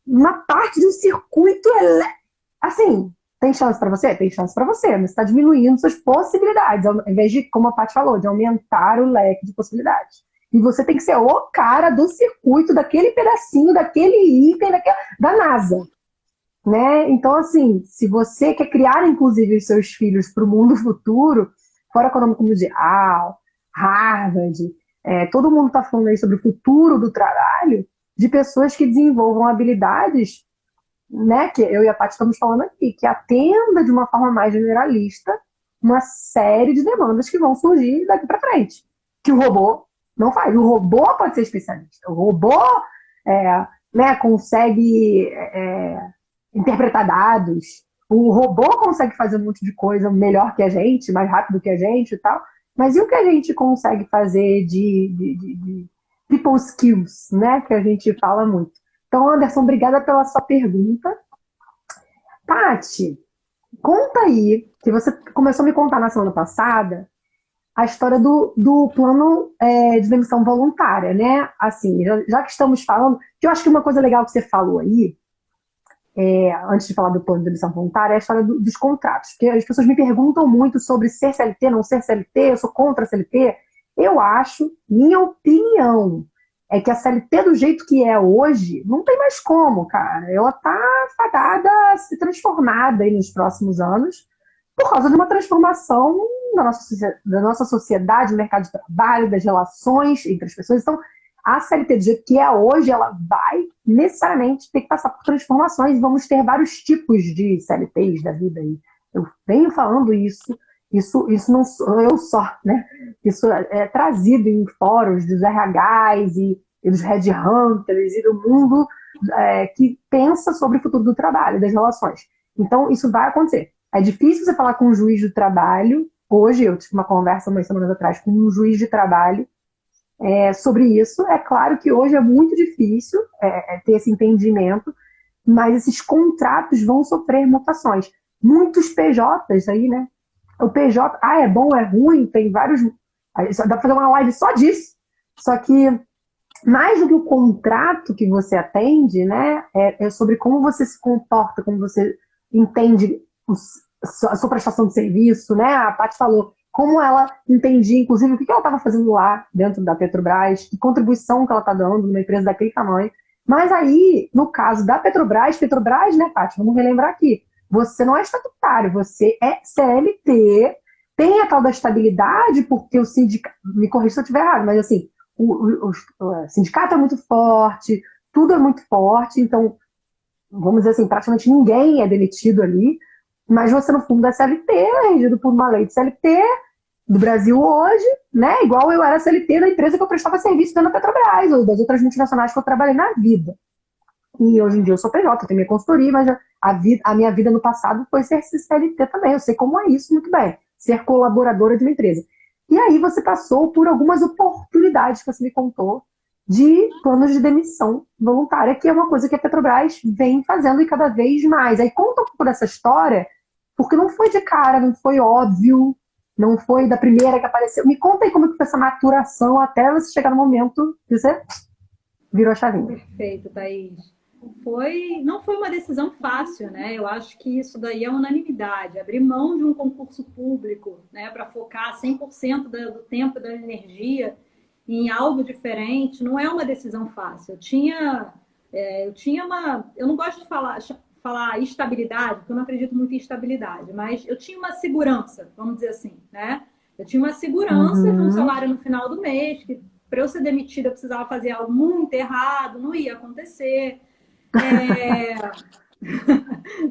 numa parte de um circuito assim, tem chance para você? Tem chance para você, mas está diminuindo suas possibilidades, ao invés de, como a Paty falou, de aumentar o leque de possibilidades. E você tem que ser o cara do circuito, daquele pedacinho, daquele item, da NASA. Né? Então, assim, se você quer criar, inclusive, os seus filhos para o mundo futuro, Fórum Econômico Mundial, Harvard, todo mundo está falando aí sobre o futuro do trabalho, de pessoas que desenvolvam habilidades, né, que eu e a Paty estamos falando aqui, que atenda de uma forma mais generalista uma série de demandas que vão surgir daqui para frente, que o robô não faz. O robô pode ser especialista, o robô né, consegue interpretar dados, o robô consegue fazer um monte de coisa melhor que a gente, mais rápido que a gente e tal, mas e o que a gente consegue fazer de people skills, né, que a gente fala muito. Então, Anderson, obrigada pela sua pergunta. Tati, conta aí, que você começou a me contar na semana passada, a história do plano de demissão voluntária, né? Assim, já que estamos falando, que eu acho que uma coisa legal que você falou aí, antes de falar do plano de demissão voluntária, é a história dos contratos. Porque as pessoas me perguntam muito sobre ser CLT, não ser CLT, eu sou contra a CLT. Eu acho, minha opinião, é que a CLT do jeito que é hoje, não tem mais como, cara. Ela tá fadada a se transformada aí nos próximos anos, por causa de uma transformação da nossa sociedade, do mercado de trabalho, das relações entre as pessoas. Então, a CLT do jeito que é hoje, ela vai necessariamente ter que passar por transformações e vamos ter vários tipos de CLTs da vida aí. Eu venho falando isso não sou eu só, né? Isso é trazido em fóruns dos RHs e dos headhunters e do mundo que pensa sobre o futuro do trabalho, das relações. Então, isso vai acontecer. É difícil você falar com um juiz do trabalho. Hoje, eu tive uma conversa umas semanas atrás com um juiz de trabalho sobre isso. É claro que hoje é muito difícil ter esse entendimento, mas esses contratos vão sofrer mutações. Muitos PJs aí, né? O PJ, é bom, é ruim, tem vários. Dá pra fazer uma live só disso. Só que mais do que o contrato que você atende, né, é sobre como você se comporta, como você entende a sua prestação de serviço, né? A Paty falou como ela entendia, inclusive, o que ela estava fazendo lá dentro da Petrobras, que contribuição que ela está dando numa empresa daquele tamanho. Mas aí, no caso da Petrobras, né, Paty, vamos relembrar aqui, você não é estatutário, você é CLT, tem a tal da estabilidade, porque o sindicato, me corrija se eu estiver errado, mas assim, o sindicato é muito forte, tudo é muito forte, então, vamos dizer assim, praticamente ninguém é demitido ali, mas você, no fundo, é CLT, é regido por uma lei de CLT do Brasil hoje, né? Igual eu era CLT da empresa que eu prestava serviço dentro da Petrobras, ou das outras multinacionais que eu trabalhei na vida. E hoje em dia eu sou PJ, eu tenho minha consultoria, mas a minha vida no passado foi ser CLT também. Eu sei como é isso muito bem, ser colaboradora de uma empresa. E aí você passou por algumas oportunidades que você me contou de planos de demissão voluntária, que é uma coisa que a Petrobras vem fazendo e cada vez mais. Aí conta um pouco dessa história, porque não foi de cara, não foi óbvio, não foi da primeira que apareceu. Me conta aí como que foi essa maturação até você chegar no momento que você virou a chavinha. Perfeito, Thaís. Não foi uma decisão fácil, né? Eu acho que isso daí é unanimidade. Abrir mão de um concurso público, né, para focar 100% do tempo e da energia em algo diferente, não é uma decisão fácil. Eu não gosto de falar estabilidade, porque eu não acredito muito em estabilidade, mas eu tinha uma segurança, vamos dizer assim, né? Eu tinha uma segurança de um Uhum. salário no final do mês, que para eu ser demitida eu precisava fazer algo muito errado, não ia acontecer. É...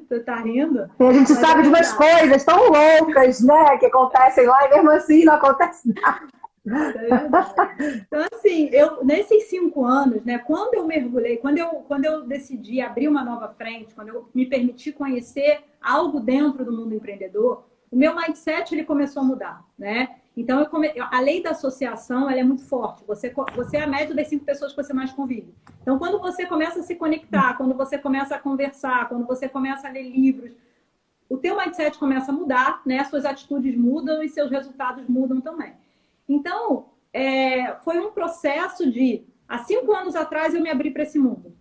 Você tá rindo? E a gente Mas é sabe de umas verdade. coisas tão loucas, né, que acontecem lá e mesmo assim não acontece nada. É verdade. Então, assim, nesses 5 anos, né, quando eu mergulhei, quando eu decidi abrir uma nova frente, quando eu me permiti conhecer algo dentro do mundo empreendedor, o meu mindset ele começou a mudar, né? Então, a lei da associação ela é muito forte. Você é a média das 5 pessoas que você mais convive. Então, quando você começa a se conectar, quando você começa a conversar, quando você começa a ler livros, o teu mindset começa a mudar, né? Suas atitudes mudam e seus resultados mudam também. Então, foi um processo de... Há 5 anos atrás eu me abri para esse mundo.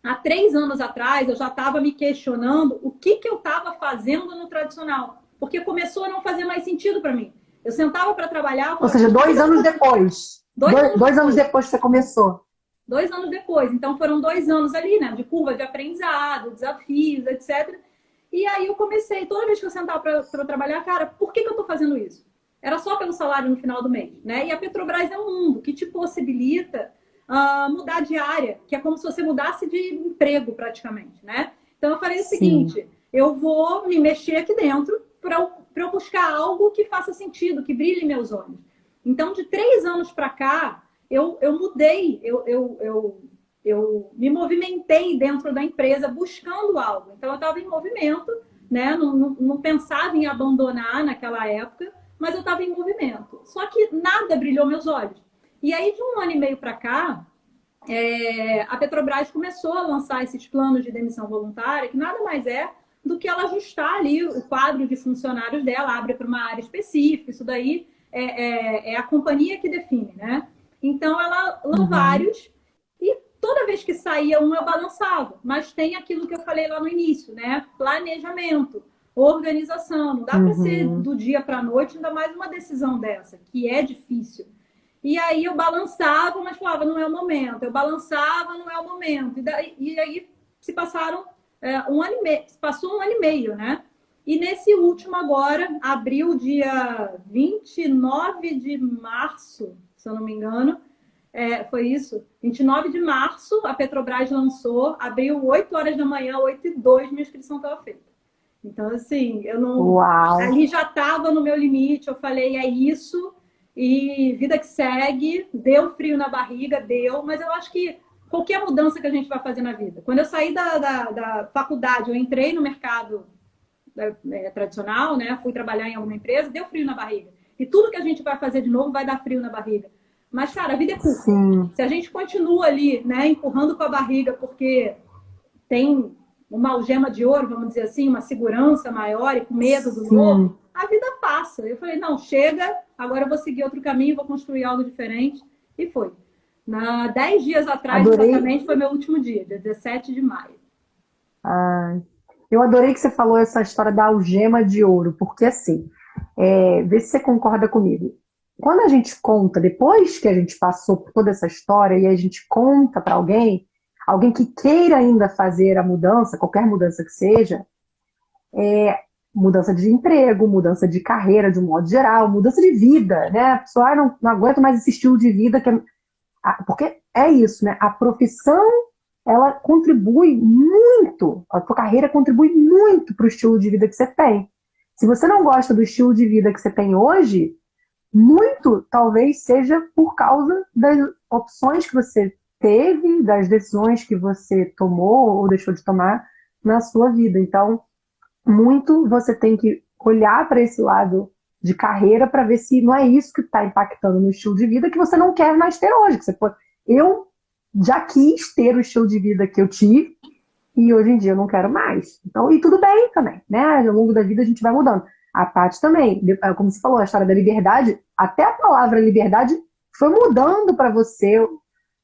Há 3 anos atrás eu já estava me questionando o que eu estava fazendo no tradicional. Porque começou a não fazer mais sentido para mim. Eu sentava para trabalhar e Ou falava, seja, mas por que dois eu anos estou fazendo? depois. 2 anos 2 anos depois. depois que você começou. 2 anos depois. Então foram 2 anos ali, né? De curva de aprendizado, desafios, etc. E aí eu comecei, toda vez que eu sentava para trabalhar, cara, por que eu estou fazendo isso? Era só pelo salário no final do mês, né? E a Petrobras é um mundo que te possibilita mudar de área, que é como se você mudasse de emprego praticamente, né? Então eu falei o Sim. seguinte, eu vou me mexer aqui dentro para eu buscar algo que faça sentido, que brilhe meus olhos. Então, de 3 anos para cá, eu mudei, eu me movimentei dentro da empresa buscando algo. Então, eu estava em movimento, né? Não pensava em abandonar naquela época, mas eu estava em movimento. Só que nada brilhou meus olhos. E aí, de 1 ano e meio para cá, a Petrobras começou a lançar esses planos de demissão voluntária, que nada mais é do que ela ajustar ali o quadro de funcionários dela, abre para uma área específica, isso daí é a companhia que define, né? Então, ela lançou Uhum. vários e toda vez que saía um, eu balançava. Mas tem aquilo que eu falei lá no início, né? Planejamento, organização. Não dá para ser Uhum. do dia para a noite, ainda mais uma decisão dessa, que é difícil. E aí eu balançava, mas falava, não é o momento. Eu balançava, não é o momento. E aí se passaram 1 ano e meio, passou 1 ano e meio, né? E nesse último agora, abril, dia 29 de março, se eu não me engano, foi isso? 29 de março, a Petrobras lançou, abriu 8 horas da manhã, 8h02, minha inscrição estava feita. Então, assim, eu não. Uau. Ali já estava no meu limite, eu falei, é isso, e vida que segue, deu frio na barriga, deu, mas eu acho que qualquer mudança que a gente vai fazer na vida. Quando eu saí da faculdade, eu entrei no mercado tradicional, né? Fui trabalhar em alguma empresa, deu frio na barriga. E tudo que a gente vai fazer de novo vai dar frio na barriga. Mas, cara, a vida é curta. Sim. Se a gente continua ali, né, empurrando com a barriga, porque tem uma algema de ouro, vamos dizer assim, uma segurança maior e com medo do novo, Sim. a vida passa. Eu falei, não, chega, agora eu vou seguir outro caminho, vou construir algo diferente. E foi. 10 dias atrás, Adorei. exatamente, foi meu último dia 17 de maio. Ah, eu adorei que você falou essa história da algema de ouro, porque assim, vê se você concorda comigo. Quando a gente conta, depois que a gente passou por toda essa história e a gente conta para alguém, alguém que queira ainda fazer a mudança, qualquer mudança que seja, mudança de emprego, mudança de carreira de um modo geral, mudança de vida, né? A pessoa não aguenta mais esse estilo de vida, porque é isso, né? A profissão, ela contribui muito, a tua carreira contribui muito para o estilo de vida que você tem. Se você não gosta do estilo de vida que você tem hoje, muito talvez seja por causa das opções que você teve, das decisões que você tomou ou deixou de tomar na sua vida. Então, muito você tem que olhar para esse lado de carreira para ver se não é isso que está impactando no estilo de vida que você não quer mais ter hoje. Que você pode... Eu já quis ter o estilo de vida que eu tive e hoje em dia eu não quero mais. Então, e tudo bem também, né? Ao longo da vida a gente vai mudando. A Paty também, como você falou, a história da liberdade, até a palavra liberdade foi mudando para você,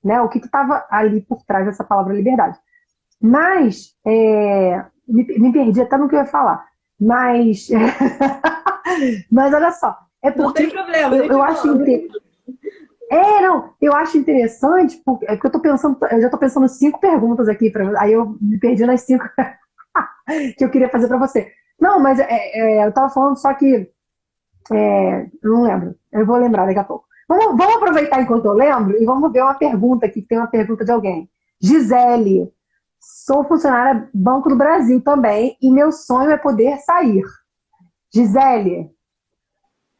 né? O que estava ali por trás dessa palavra liberdade. Mas, me perdi até no que eu ia falar. Mas, mas olha só, é Não tem porque problema, a gente eu acho volta. não, eu acho interessante, porque é que eu tô pensando, eu já tô pensando 5 perguntas aqui, aí eu me perdi nas 5 que eu queria fazer para você. Não, mas eu tava falando só que eu não lembro. Eu vou lembrar daqui a pouco. Vamos aproveitar enquanto eu lembro e vamos ver uma pergunta aqui, que tem uma pergunta de alguém. Gisele, sou funcionária Banco do Brasil também e meu sonho é poder sair. Gisele,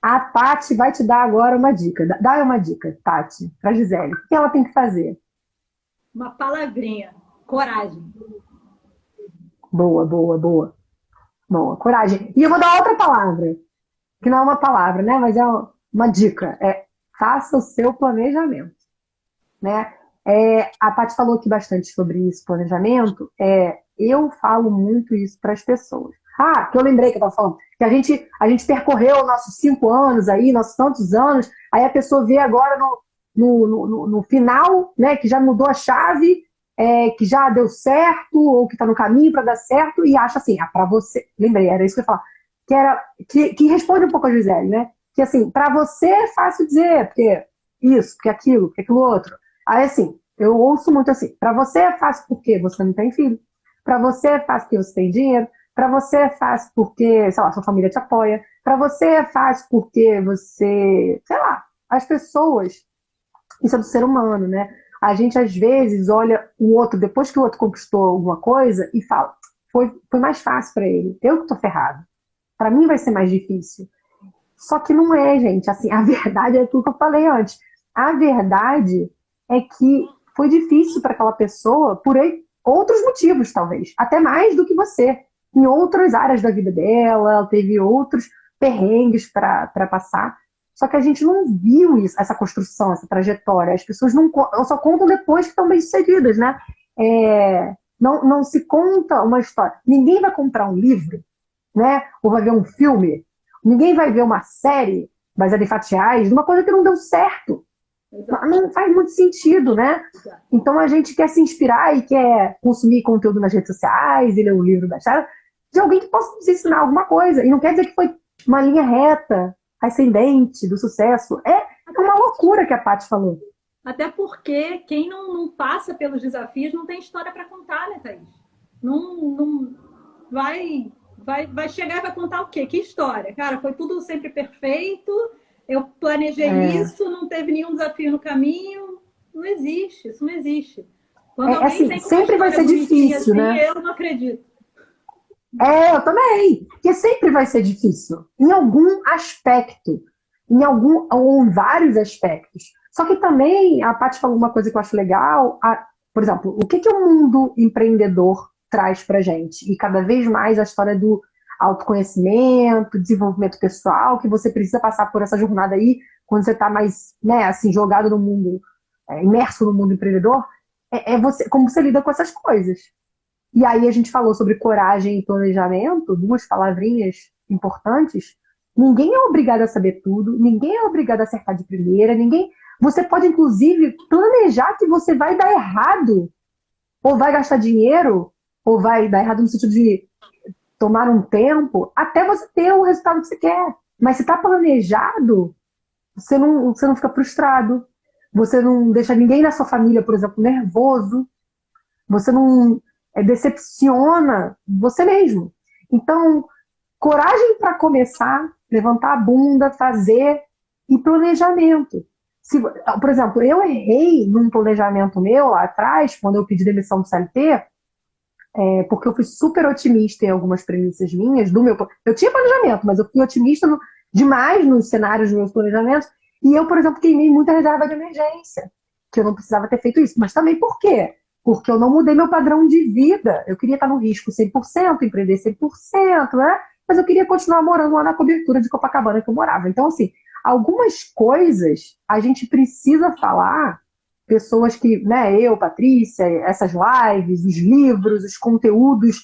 a Tati vai te dar agora uma dica. Dá uma dica, Tati, para Gisele. O que ela tem que fazer? Uma palavrinha, coragem. Boa, boa, boa. Boa, coragem. E eu vou dar outra palavra, que não é uma palavra, né? Mas é uma dica. Faça o seu planejamento, né? A Paty falou aqui bastante sobre isso, planejamento. Eu falo muito isso para as pessoas. Ah, que eu lembrei que eu estava falando, que a gente percorreu nossos 5 anos aí, nossos tantos anos, aí a pessoa vê agora no final, né, que já mudou a chave, que já deu certo, ou que está no caminho para dar certo, e acha assim, para você, lembrei, era isso que eu ia falar, que responde um pouco a Gisele, né? Que assim, para você é fácil dizer, porque isso, porque aquilo outro. Aí, assim, eu ouço muito assim: para você é fácil porque você não tem filho, para você é fácil porque você tem dinheiro, para você é fácil porque, sei lá, sua família te apoia, para você é fácil porque você, sei lá, as pessoas, isso é do ser humano, né? A gente às vezes olha o outro, depois que o outro conquistou alguma coisa, e fala: foi mais fácil para ele, eu que tô ferrado, para mim vai ser mais difícil. Só que não é, gente. Assim, a verdade é aquilo que eu falei antes. A verdade é que foi difícil para aquela pessoa por outros motivos, talvez. Até mais do que você. Em outras áreas da vida dela, ela teve outros perrengues para passar. Só que a gente não viu isso, essa construção, essa trajetória. As pessoas não só contam depois que estão bem-sucedidas, né? Não se conta uma história. Ninguém vai comprar um livro, né? Ou vai ver um filme. Ninguém vai ver uma série baseada em fatos reais de uma coisa que não deu certo. Exato. Não faz muito sentido, né? Exato. Então a gente quer se inspirar e quer consumir conteúdo nas redes sociais e ler um livro baixado de alguém que possa nos ensinar alguma coisa. E não quer dizer que foi uma linha reta, ascendente do sucesso. É uma loucura que a Paty falou. Até porque quem não passa pelos desafios não tem história para contar, né, Thaís? Não vai chegar e vai contar o quê? Que história? Cara, foi tudo sempre perfeito, eu planejei isso, não teve nenhum desafio no caminho. Não existe, isso não existe. Quando alguém Assim, tem uma sempre vai história ser bonitinha difícil, assim, né? eu não acredito. Eu também. Porque sempre vai ser difícil. Em algum aspecto. Ou em vários aspectos. Só que também, a Paty falou uma coisa que eu acho legal. Por exemplo, o que o mundo empreendedor traz pra gente? E cada vez mais a história do autoconhecimento, desenvolvimento pessoal, que você precisa passar por essa jornada aí, quando você está mais, né, assim, jogado no mundo, imerso no mundo empreendedor, como você lida com essas coisas. E aí a gente falou sobre coragem e planejamento, 2 palavrinhas importantes. Ninguém é obrigado a saber tudo, ninguém é obrigado a acertar de primeira, ninguém. Você pode, inclusive, planejar que você vai dar errado, ou vai gastar dinheiro, ou vai dar errado no sentido de tomar um tempo, até você ter o resultado que você quer. Mas se está planejado, você não fica frustrado, você não deixa ninguém na sua família, por exemplo, nervoso, você não decepciona você mesmo. Então, coragem para começar, levantar a bunda, fazer e planejamento. Por exemplo, eu errei num planejamento meu lá atrás, quando eu pedi demissão do CLT, porque eu fui super otimista em algumas premissas minhas do meu. Eu tinha planejamento, mas eu fui otimista demais nos cenários dos meus planejamentos. E eu, por exemplo, queimei muita reserva de emergência, que eu não precisava ter feito isso. Mas também por quê? Porque eu não mudei meu padrão de vida. Eu queria estar no risco 100%, empreender 100%, né? Mas eu queria continuar morando lá na cobertura de Copacabana que eu morava. Então, assim, algumas coisas a gente precisa falar, pessoas que, né, eu, Patrícia, essas lives, os livros, os conteúdos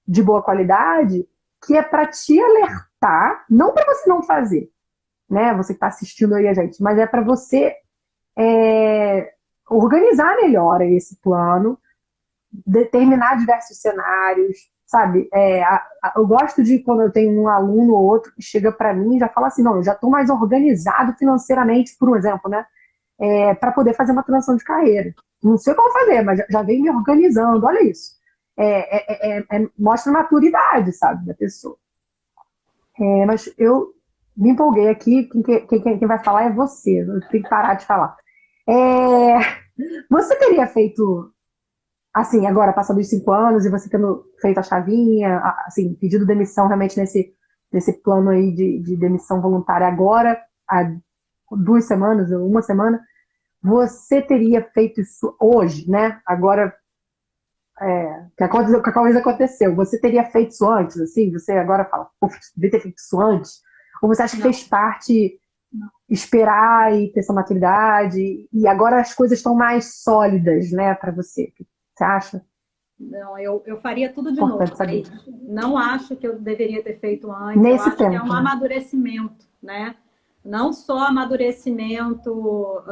de boa qualidade, que é para te alertar, não para você não fazer, né? Você que está assistindo aí a gente, mas é para você organizar melhor esse plano, determinar diversos cenários, sabe? Eu gosto de quando eu tenho um aluno ou outro que chega para mim e já fala assim, não, eu já estou mais organizado financeiramente, por um exemplo, né? Para poder fazer uma transição de carreira. Não sei como fazer, mas já vem me organizando, olha isso. Mostra maturidade, sabe, da pessoa. Mas eu me empolguei aqui, quem vai falar é você, eu tenho que parar de falar. Você teria feito, assim, agora, passando os 5 anos, e você tendo feito a chavinha, assim, pedido demissão realmente nesse plano aí de demissão voluntária agora, há 2 semanas, ou 1 semana, você teria feito isso hoje, né? Agora, que a coisa aconteceu, você teria feito isso antes, assim? Você agora fala, pô, devia ter feito isso antes? Ou você acha que fez parte esperar e ter essa maturidade, e agora as coisas estão mais sólidas, né, para você? O que você acha? Não, eu faria tudo de novo. Importante saber. Não acho que eu deveria ter feito antes. Eu Nesse acho que é tempo, um né? amadurecimento, né? Não só amadurecimento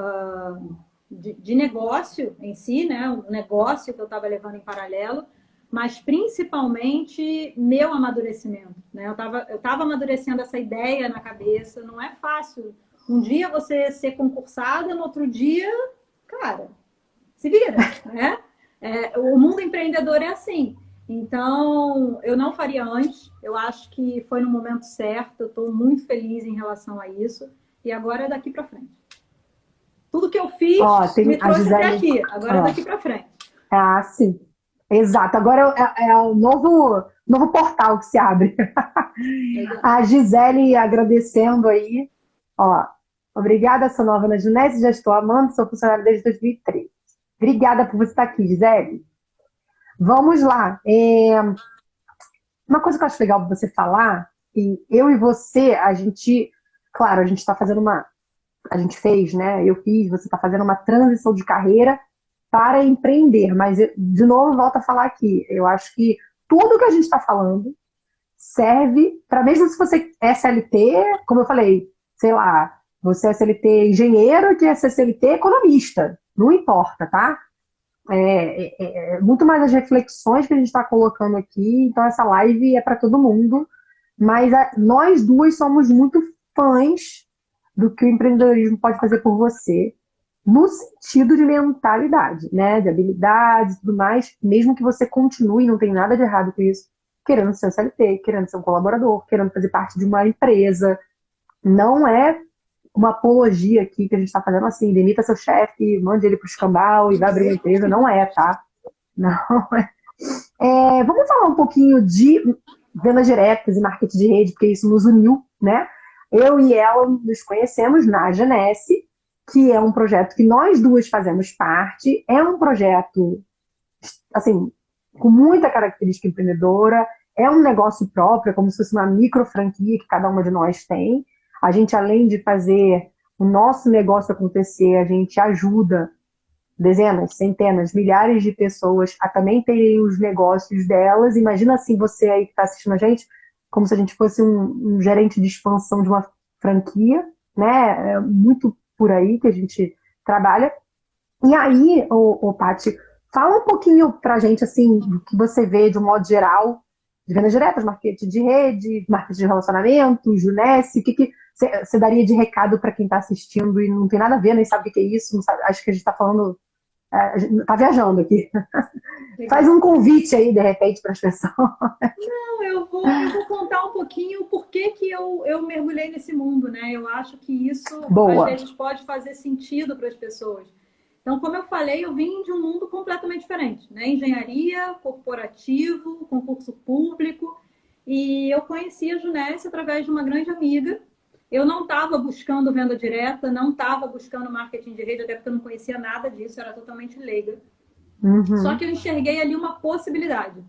de negócio em si, né? O negócio que eu estava levando em paralelo, mas principalmente meu amadurecimento, né? Eu tava amadurecendo essa ideia na cabeça. Não é fácil. Um dia você ser concursada, no outro dia, cara, se vira, né? O mundo empreendedor é assim. Então, eu não faria antes. Eu acho que foi no momento certo. Eu estou muito feliz em relação a isso. E agora é daqui para frente. Tudo que eu fiz Tem me a trouxe até Gisele. aqui. Agora é daqui para frente. Sim. Exato. Agora é o novo portal que se abre. A Gisele agradecendo aí. Ó, obrigada, sou nova na Junesse, já estou amando, sou funcionária desde 2003. Obrigada por você estar aqui, Gisele. Vamos lá. Uma coisa que eu acho legal você falar, que eu e você, claro, a gente está fazendo a gente fez, né? Eu fiz, você está fazendo uma transição de carreira para empreender, mas de novo volto a falar aqui, eu acho que tudo que a gente está falando serve para, mesmo se você é CLT, como eu falei, sei lá, você é CLT engenheiro, que é CLT economista, não importa, tá? Muito mais as reflexões que a gente está colocando aqui, então essa live é para todo mundo, mas nós duas somos muito fãs do que o empreendedorismo pode fazer por você, no sentido de mentalidade, né? De habilidades e tudo mais, mesmo que você continue, não tem nada de errado com isso, querendo ser um CLT, querendo ser um colaborador, querendo fazer parte de uma empresa. Não é uma apologia aqui que a gente está fazendo assim, demita seu chefe, mande ele para o escambau e vai abrir uma empresa. Não é, tá? Não é. Vamos falar um pouquinho de vendas diretas e marketing de rede, porque isso nos uniu, né? Eu e ela nos conhecemos na Genesse, que é um projeto que nós duas fazemos parte. É um projeto, assim, com muita característica empreendedora. É um negócio próprio, é como se fosse uma micro franquia que cada uma de nós tem. A gente, além de fazer o nosso negócio acontecer, a gente ajuda dezenas, centenas, milhares de pessoas a também terem os negócios delas. Imagina assim, você aí que está assistindo a gente, como se a gente fosse gerente de expansão de uma franquia, né? É muito por aí que a gente trabalha. E aí, Paty, fala um pouquinho pra gente, assim, do que você vê de um modo geral, de vendas diretas, marketing de rede, marketing de relacionamento, Junesse, o que você daria de recado para quem está assistindo e não tem nada a ver, nem sabe o que é isso, não sabe, acho que a gente está falando, tá viajando aqui. Faz Legal. um convite aí, de repente, para as pessoas. Não, eu vou contar um pouquinho o porquê que eu mergulhei nesse mundo, né? Eu acho que isso, às Boa. vezes, pode fazer sentido para as pessoas. Então, como eu falei, eu vim de um mundo completamente diferente, né? Engenharia, corporativo, concurso público, e eu conheci a Junesse através de uma grande amiga. Eu não estava buscando venda direta, não estava buscando marketing de rede, até porque eu não conhecia nada disso, eu era totalmente leiga. Só Uhum. que eu enxerguei ali uma possibilidade.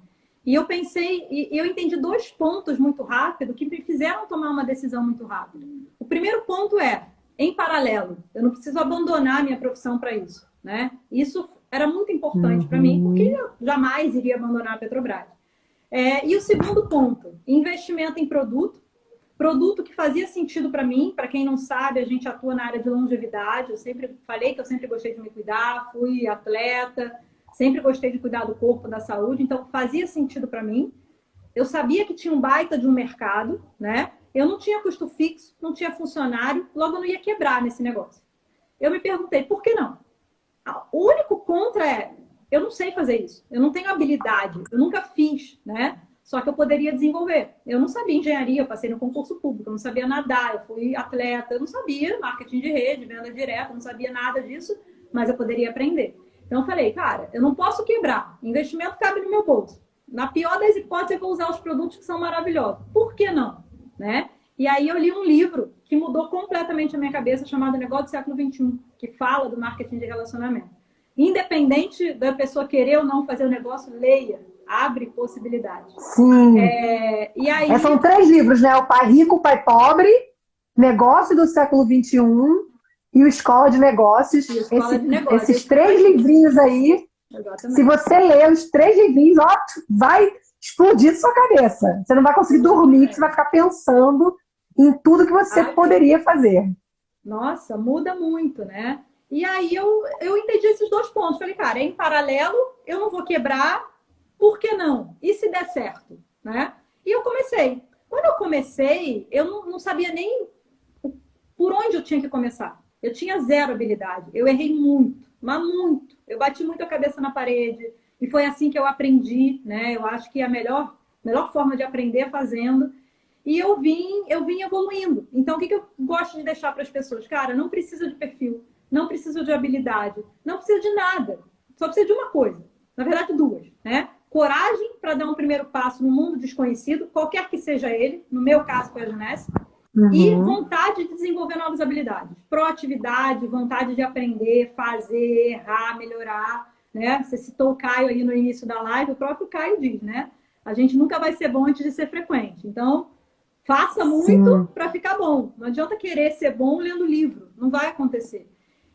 E eu pensei, e eu entendi dois pontos muito rápido que me fizeram tomar uma decisão muito rápida. O primeiro ponto é, em paralelo, eu não preciso abandonar a minha profissão para isso, né? Isso era muito importante para mim, porque Uhum. eu jamais iria abandonar a Petrobras. E o segundo ponto, investimento em produto que fazia sentido para mim. Para quem não sabe, a gente atua na área de longevidade. Eu sempre falei que eu sempre gostei de me cuidar, fui atleta, sempre gostei de cuidar do corpo, da saúde, então fazia sentido para mim. Eu sabia que tinha um baita de um mercado, né? Eu não tinha custo fixo, não tinha funcionário, logo eu não ia quebrar nesse negócio. Eu me perguntei, por que não? O único contra é, eu não sei fazer isso, eu não tenho habilidade, eu nunca fiz, né? Só que eu poderia desenvolver. Eu não sabia engenharia, eu passei no concurso público, eu não sabia nadar, eu fui atleta, eu não sabia marketing de rede, venda direta, eu não sabia nada disso, mas eu poderia aprender. Então eu falei, cara, eu não posso quebrar, investimento cabe no meu bolso. Na pior das hipóteses, eu vou usar os produtos que são maravilhosos. Por que não? Né? E aí eu li um livro que mudou completamente a minha cabeça, chamado Negócio do Século XXI, que fala do marketing de relacionamento. Independente da pessoa querer ou não fazer o negócio, leia, abre possibilidades. Sim. E aí, São 3 livros, né? O Pai Rico, o Pai Pobre, Negócio do Século XXI e o Escola de Negócios. e escola de negócio, Esses esse que três faz isso. livrinhos aí, se Exatamente. você ler os 3 livrinhos, ó, vai explodir sua cabeça. Você não vai conseguir dormir, que você vai Exatamente. ficar pensando em tudo que você poderia fazer. Nossa, muda muito, né? E aí eu entendi esses dois pontos. Falei, cara, em paralelo, eu não vou quebrar, por que não? E se der certo, né? E eu comecei. Quando eu comecei, eu não sabia nem por onde eu tinha que começar. Eu tinha zero habilidade. Eu errei muito, mas muito. Eu bati muito a cabeça na parede. E foi assim que eu aprendi, né? Eu acho que a melhor forma de aprender é fazendo. E eu vim evoluindo. Então, o que eu gosto de deixar para as pessoas? Cara, não precisa de perfil, não precisa de habilidade, não precisa de nada. Só precisa de uma coisa. Na verdade, duas, né? Coragem para dar um primeiro passo no mundo desconhecido, qualquer que seja ele. No meu caso, foi a Junesse. E Uhum. vontade de desenvolver novas habilidades. Proatividade, vontade de aprender, fazer, errar, melhorar. Né? Você citou o Caio aí no início da live, o próprio Caio diz, né? A gente nunca vai ser bom antes de ser frequente. Então, faça muito Sim. para ficar bom. Não adianta querer ser bom lendo livro. Não vai acontecer.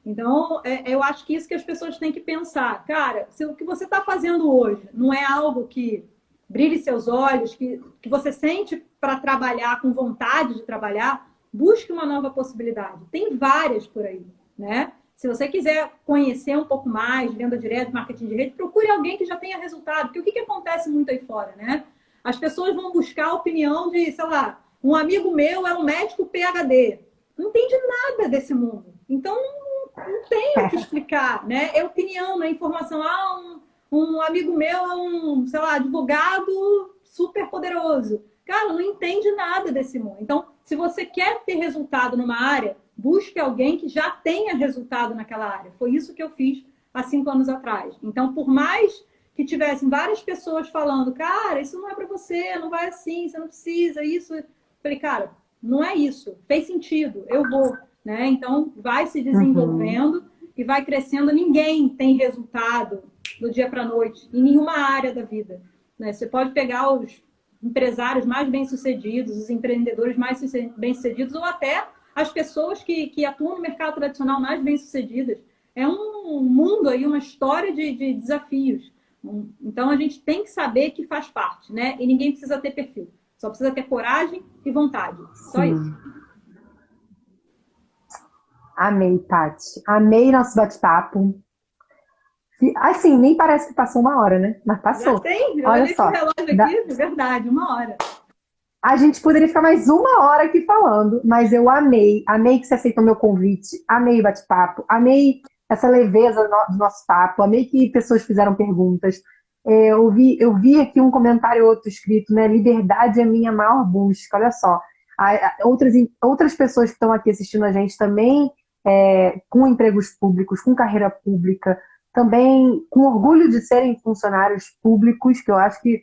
Então, eu acho que isso que as pessoas têm que pensar. Cara, se o que você está fazendo hoje não é algo que brilhe seus olhos, que você sente para trabalhar, com vontade de trabalhar, busque uma nova possibilidade. Tem várias por aí, né? Se você quiser conhecer um pouco mais de venda direta, marketing de rede, procure alguém que já tenha resultado. Porque o que acontece muito aí fora, né? As pessoas vão buscar a opinião de, sei lá, um amigo meu é um médico PhD. Não entende nada desse mundo. Então, não tem o que explicar, né? É opinião, não é informação. Um amigo meu é um, sei lá, advogado super poderoso. Cara, não entende nada desse mundo. Então, se você quer ter resultado numa área, busque alguém que já tenha resultado naquela área. Foi isso que eu fiz há 5 anos atrás. Então, por mais que tivessem várias pessoas falando, cara, isso não é para você, não vai assim, você não precisa, isso. Eu falei, cara, não é isso. Fez sentido, eu vou. Né? Então, vai se Uhum. desenvolvendo e vai crescendo. Ninguém tem resultado do dia para a noite, em nenhuma área da vida. Né? Você pode pegar os empresários mais bem-sucedidos, os empreendedores mais bem-sucedidos, ou até as pessoas que atuam no mercado tradicional mais bem-sucedidas. É um mundo aí, uma história de desafios. Então, a gente tem que saber que faz parte, né? E ninguém precisa ter perfil. Só precisa ter coragem e vontade. Só isso. Sim. Amei, Paty. Amei nosso bate-papo. Assim, nem parece que passou uma hora, né? Mas Já passou. tem, eu Olha olhei pro só. relógio aqui, é verdade, 1 hora. A gente poderia ficar mais 1 hora aqui falando, mas eu amei. Amei que você aceitou meu convite. Amei o bate-papo. Amei essa leveza do nosso papo. Amei que pessoas fizeram perguntas. Eu vi aqui um comentário outro escrito, né? Liberdade é minha maior busca. Olha só. Outras pessoas que estão aqui assistindo a gente também, com empregos públicos, com carreira pública, também com orgulho de serem funcionários públicos, que eu acho que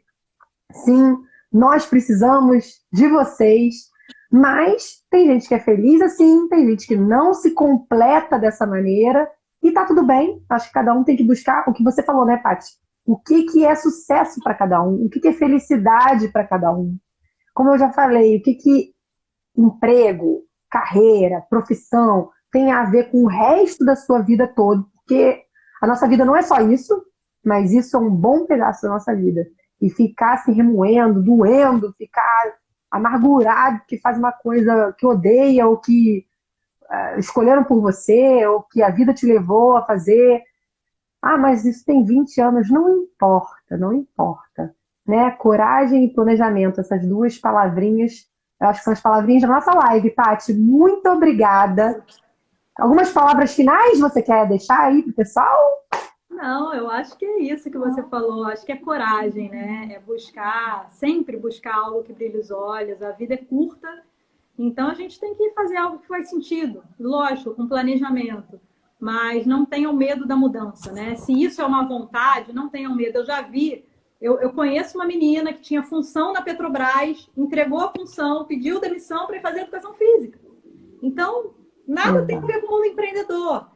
sim, nós precisamos de vocês, mas tem gente que é feliz assim, tem gente que não se completa dessa maneira, e tá tudo bem. Acho que cada um tem que buscar o que você falou, né, Paty? O que que é sucesso para cada um? O que que é felicidade para cada um? Como eu já falei, o que que emprego, carreira, profissão tem a ver com o resto da sua vida toda? Porque a nossa vida não é só isso, mas isso é um bom pedaço da nossa vida. E ficar se remoendo, doendo, ficar amargurado que faz uma coisa que odeia ou que escolheram por você ou que a vida te levou a fazer. Ah, mas isso tem 20 anos. Não importa, não importa. Né? Coragem e planejamento, essas duas palavrinhas, eu acho que são as palavrinhas da nossa live, Paty. Muito obrigada. Algumas palavras finais você quer deixar aí pro pessoal? Não, eu acho que é isso que você falou. Acho que é coragem, né? É buscar, sempre buscar algo que brilhe os olhos. A vida é curta, então a gente tem que fazer algo que faz sentido. Lógico, com planejamento. Mas não tenham medo da mudança, né? Se isso é uma vontade, não tenham medo. Eu já vi, eu conheço uma menina que tinha função na Petrobras, entregou a função, pediu demissão para ir fazer educação física. Então, nada tem a ver com o mundo empreendedor.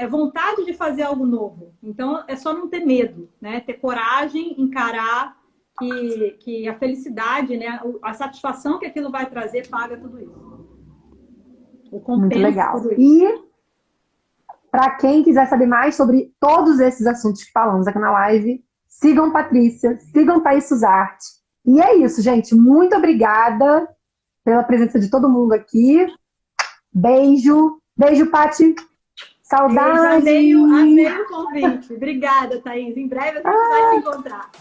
Vontade de fazer algo novo. Então, é só não ter medo, né? Ter coragem, encarar que a felicidade, né? A satisfação que aquilo vai trazer paga tudo isso. O compensa. Muito legal. Tudo isso. E para quem quiser saber mais sobre todos esses assuntos que falamos aqui na live, sigam Patrícia, sigam Thaís Suzarte. E é isso, gente. Muito obrigada pela presença de todo mundo aqui. Beijo. Beijo, Paty. Saudade! Amei o convite. Obrigada, Thaís. Em breve a gente vai se encontrar.